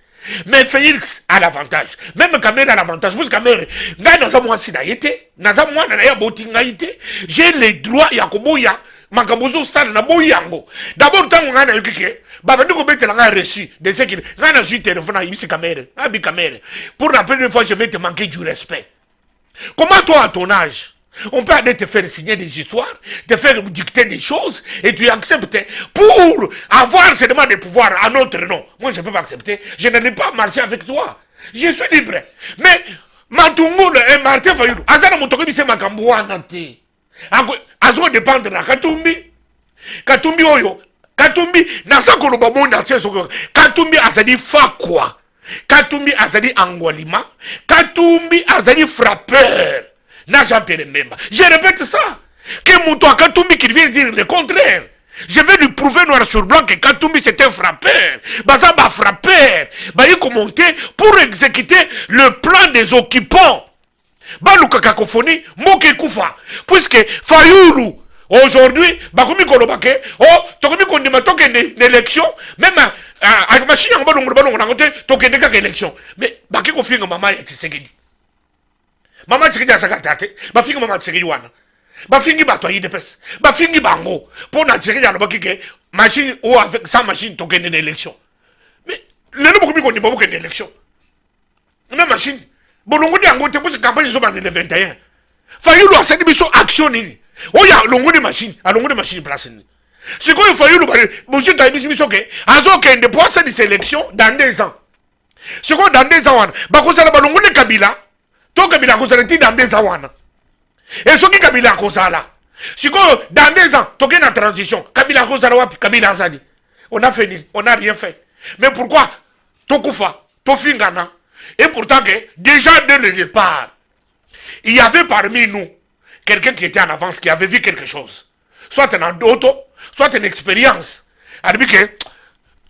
Mais Félix a l'avantage. Même Kamere a l'avantage. Vous Kamere, nga naza moi sinaïté, naza moi na ya botingaïté. J'ai les droits ya koboya, makambozo sala na boyango. D'abord tant nga na yukike, baba ndiko betela nga reçu de ce qu'il nga na ju téléphone ici Kamere, abi Kamere. Pour la première fois je vais te manquer du respect. Comment toi à ton âge, on peut aller te faire signer des histoires, te faire dicter des choses, et tu acceptes pour avoir seulement des pouvoirs à notre nom. Moi, je ne peux pas accepter. Je n'allais pas marcher avec toi. Je suis libre. Mais, Matungulu et Martin Fayulu, Azana Motoki, c'est ma Kambouanati. Azo dépendre de Katumbi. Katumbi Oyo. Katumbi, Nasa Kolobamo, Katumbi Azadi Fakwa. Katumbi Azadi Angolima. Katumbi Azadi Frappeur. Na Jean-Pierre Mbemba. Je répète ça. Que Moutoua Katumbi qui vient dire le contraire. Je vais lui prouver noir sur blanc que Katumbi c'est un frappeur. Bazaba frappeur. Il commenter pour exécuter le plan des occupants. Baluka kakophonie, moke koufa. Puisque Fayulu, aujourd'hui, bakomi kolobake, oh, tokomi kondima toke l'élection, même à machine en ballon, toke neka élection. Mais baki kofinga maman et Tshisekedi. Maman Tshisekedi a sakatate, bafinga maman Tshisekedi wana. Bafingi bato yi depes. Bafingi bango. Pour na Tshisekedi alobaki ke machine ou avec sa machine toke une élection. Mais le nom komi kondima boke une élection. Même machine. Bolongo di angote pour cette campagne zo bande le 21. Fayulu a sadi biso action ni. Oya longo de machine, a longo de machine place ni. Ce qu'on Fayulu monsieur Taïbi biso ke azo ke de pour cette sélection dans 2 ans. Ce qu'on dans 2 ans, ba ko sala balongo de Kabila, to Kabila ko sala ti dans 2 ans wana. Et ce qui Kabila ko sala. Ce qu'on dans 2 ans, to ke na transition, Kabila ko sala wapi Kabila zali. On a fini, on n'a rien fait. Mais pourquoi to kufa, to fingana? Et pourtant, déjà dès le départ, il y avait parmi nous quelqu'un qui était en avance, qui avait vu quelque chose. Soit un auto, soit une expérience. Il dit que,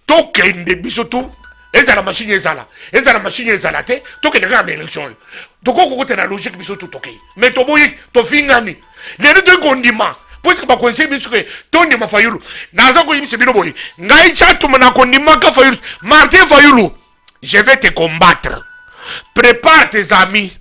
token de bisotou, et la machine est là. Et la machine est là, token de grande élection. Toko kote na logique bisotou toke. Mais to boyi, to fingani. Les deux condiments. Puisque ma conseil bisque, Tony ma Fayulu. Nazako yimse bino boyi. Ngai chatu mana condiment ka Fayulu. Martin Fayulu. Je vais te combattre. Prépare tes amis.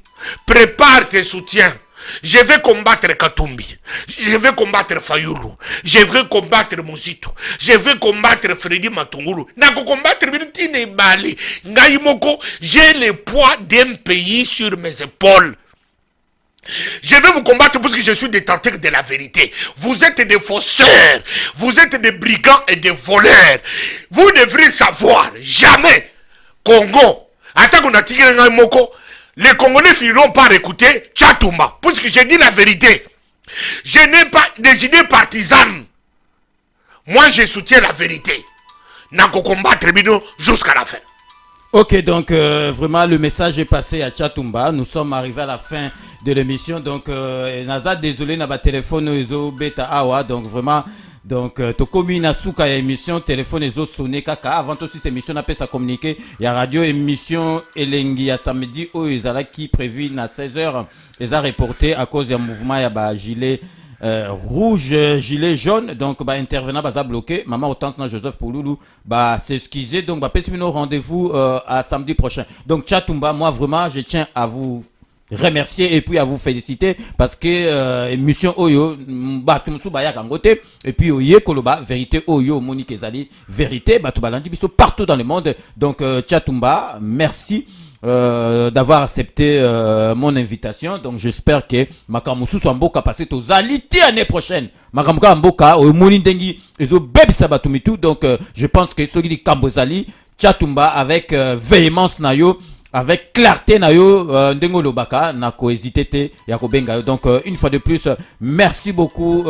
Prépare tes soutiens. Je vais combattre Katumbi. Je vais combattre Fayulu. Je vais combattre Mozito. Je vais combattre Freddy Matungulu. Nako combattre Birtine Bali. Ngaimoko, j'ai le poids d'un pays sur mes épaules. Je vais vous combattre parce que je suis détenteur de la vérité. Vous êtes des fausseurs. Vous êtes des brigands et des voleurs. Vous devrez savoir, jamais Congo, les Congolais finiront par écouter Tchatouma. Puisque j'ai dit la vérité. Je n'ai pas des idées partisanes. Moi, je soutiens la vérité. Nako combattre jusqu'à la fin. Ok, donc vraiment le message est passé à Tchatoumba. Nous sommes arrivés à la fin de l'émission. Donc, Naza, désolé, n'a pas téléphone Ezo Beta Awa. Donc, vraiment, donc, Tokomi Nasuka émission, téléphone Ezo sonné Kaka. Avant aussi, cette émission, on appelle ça communiquer. Il y a radio émission Elengi à samedi. Oh, ils ont qui prévu à 16h. Ils ont reporté à cause du mouvement. Il y a gilet rouge, gilet jaune. Donc, intervenant, bah, ça bloqué. Maman, autant que Joseph Pouloulou, bah, s'excuser. Donc, bah, pèse-nous rendez-vous à samedi prochain. Donc, Tchatoumba, moi, vraiment, je tiens à vous remercier et puis à vous féliciter parce que émission Oyo batumsu baya kangote et puis Oye Koloba vérité Oyo Monique Ezali vérité batubalandi biso partout dans le monde. Donc Tchatumba, merci d'avoir accepté mon invitation. Donc j'espère que Makamusu soit mboka passé aux alités l'année prochaine. Makamuka mboka au Monindengi ezo bebi sabatumitu. Donc je pense que ceux qui Kambozali Tchatumba avec véhémence nayo, avec clarté nayo ndengo lobaka na ko hésiter te ya ko benga. Donc une fois de plus merci beaucoup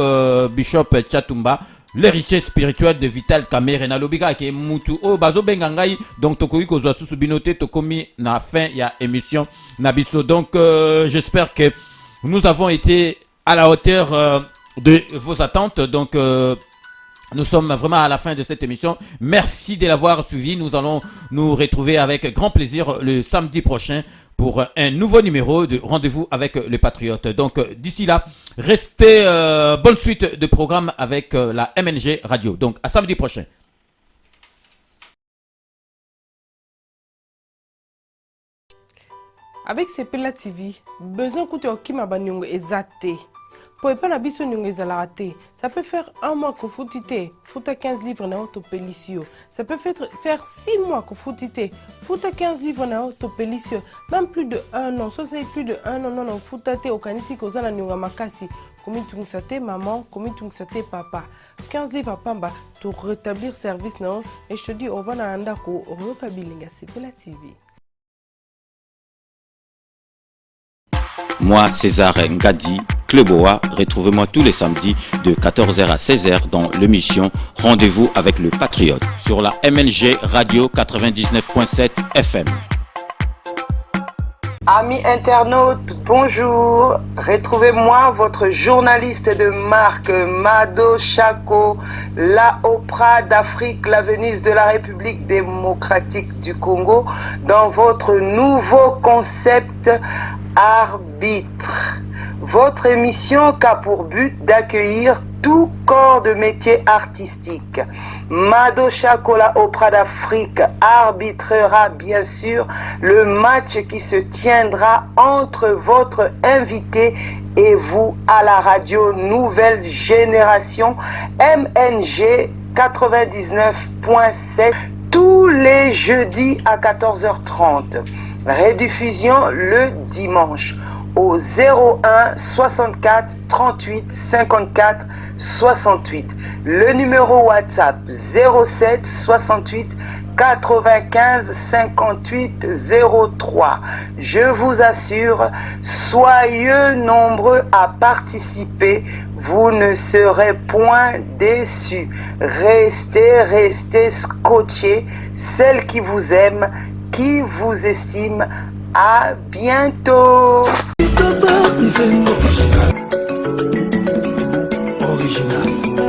Bishop Tchatumba, les richesses spirituelles de Vital Kamerhe na lobika ke mutu o bazo benga ngai. Donc tokoki ko zwa susu binote tokomi na fin ya émission na biso. Donc j'espère que nous avons été à la hauteur de vos attentes. Donc nous sommes vraiment à la fin de cette émission. Merci de l'avoir suivi. Nous allons nous retrouver avec grand plaisir le samedi prochain pour un nouveau numéro de Rendez-vous avec les Patriotes. Donc d'ici là, restez bonne suite de programme avec la MNG Radio. Donc à samedi prochain. Avec Sepela TV, besoin que tu aies exacté. Pour pas biso ça peut faire un mois que vous foutez, 15 livres na autopélicio. Ça peut faire 6 mois que vous foutez, 15 livres na autopélicio. Même plus de 1 an, ça c'est plus de 1 an, non, foutate au kanisi kozana nyunga makasi. Comme tu maman, comme tu papa. 15 livres à pamba pour rétablir service non. Et je te dis, on va na andako, on va pas bilinga, c'est la TV. Moi, César Ngadi, Kleboa, retrouvez-moi tous les samedis de 14h à 16h dans l'émission Rendez-vous avec le Patriote sur la MNG Radio 99.7 FM. Amis internautes, bonjour. Retrouvez-moi, votre journaliste de marque Mado Chako, la Oprah d'Afrique, la Venise de la République démocratique du Congo, dans votre nouveau concept Arbitre. Votre émission qui a pour but d'accueillir tout corps de métier artistique. Mado Chakola Oprah d'Afrique arbitrera bien sûr le match qui se tiendra entre votre invité et vous à la radio Nouvelle Génération MNG 99.7 tous les jeudis à 14h30. Rediffusion le dimanche au 01 64 38 54 68. Le numéro WhatsApp 07 68 95 58 03. Je vous assure, soyez nombreux à participer, vous ne serez point déçus. Restez scotchés, celle qui vous aime, qui vous estime. À bientôt. Original.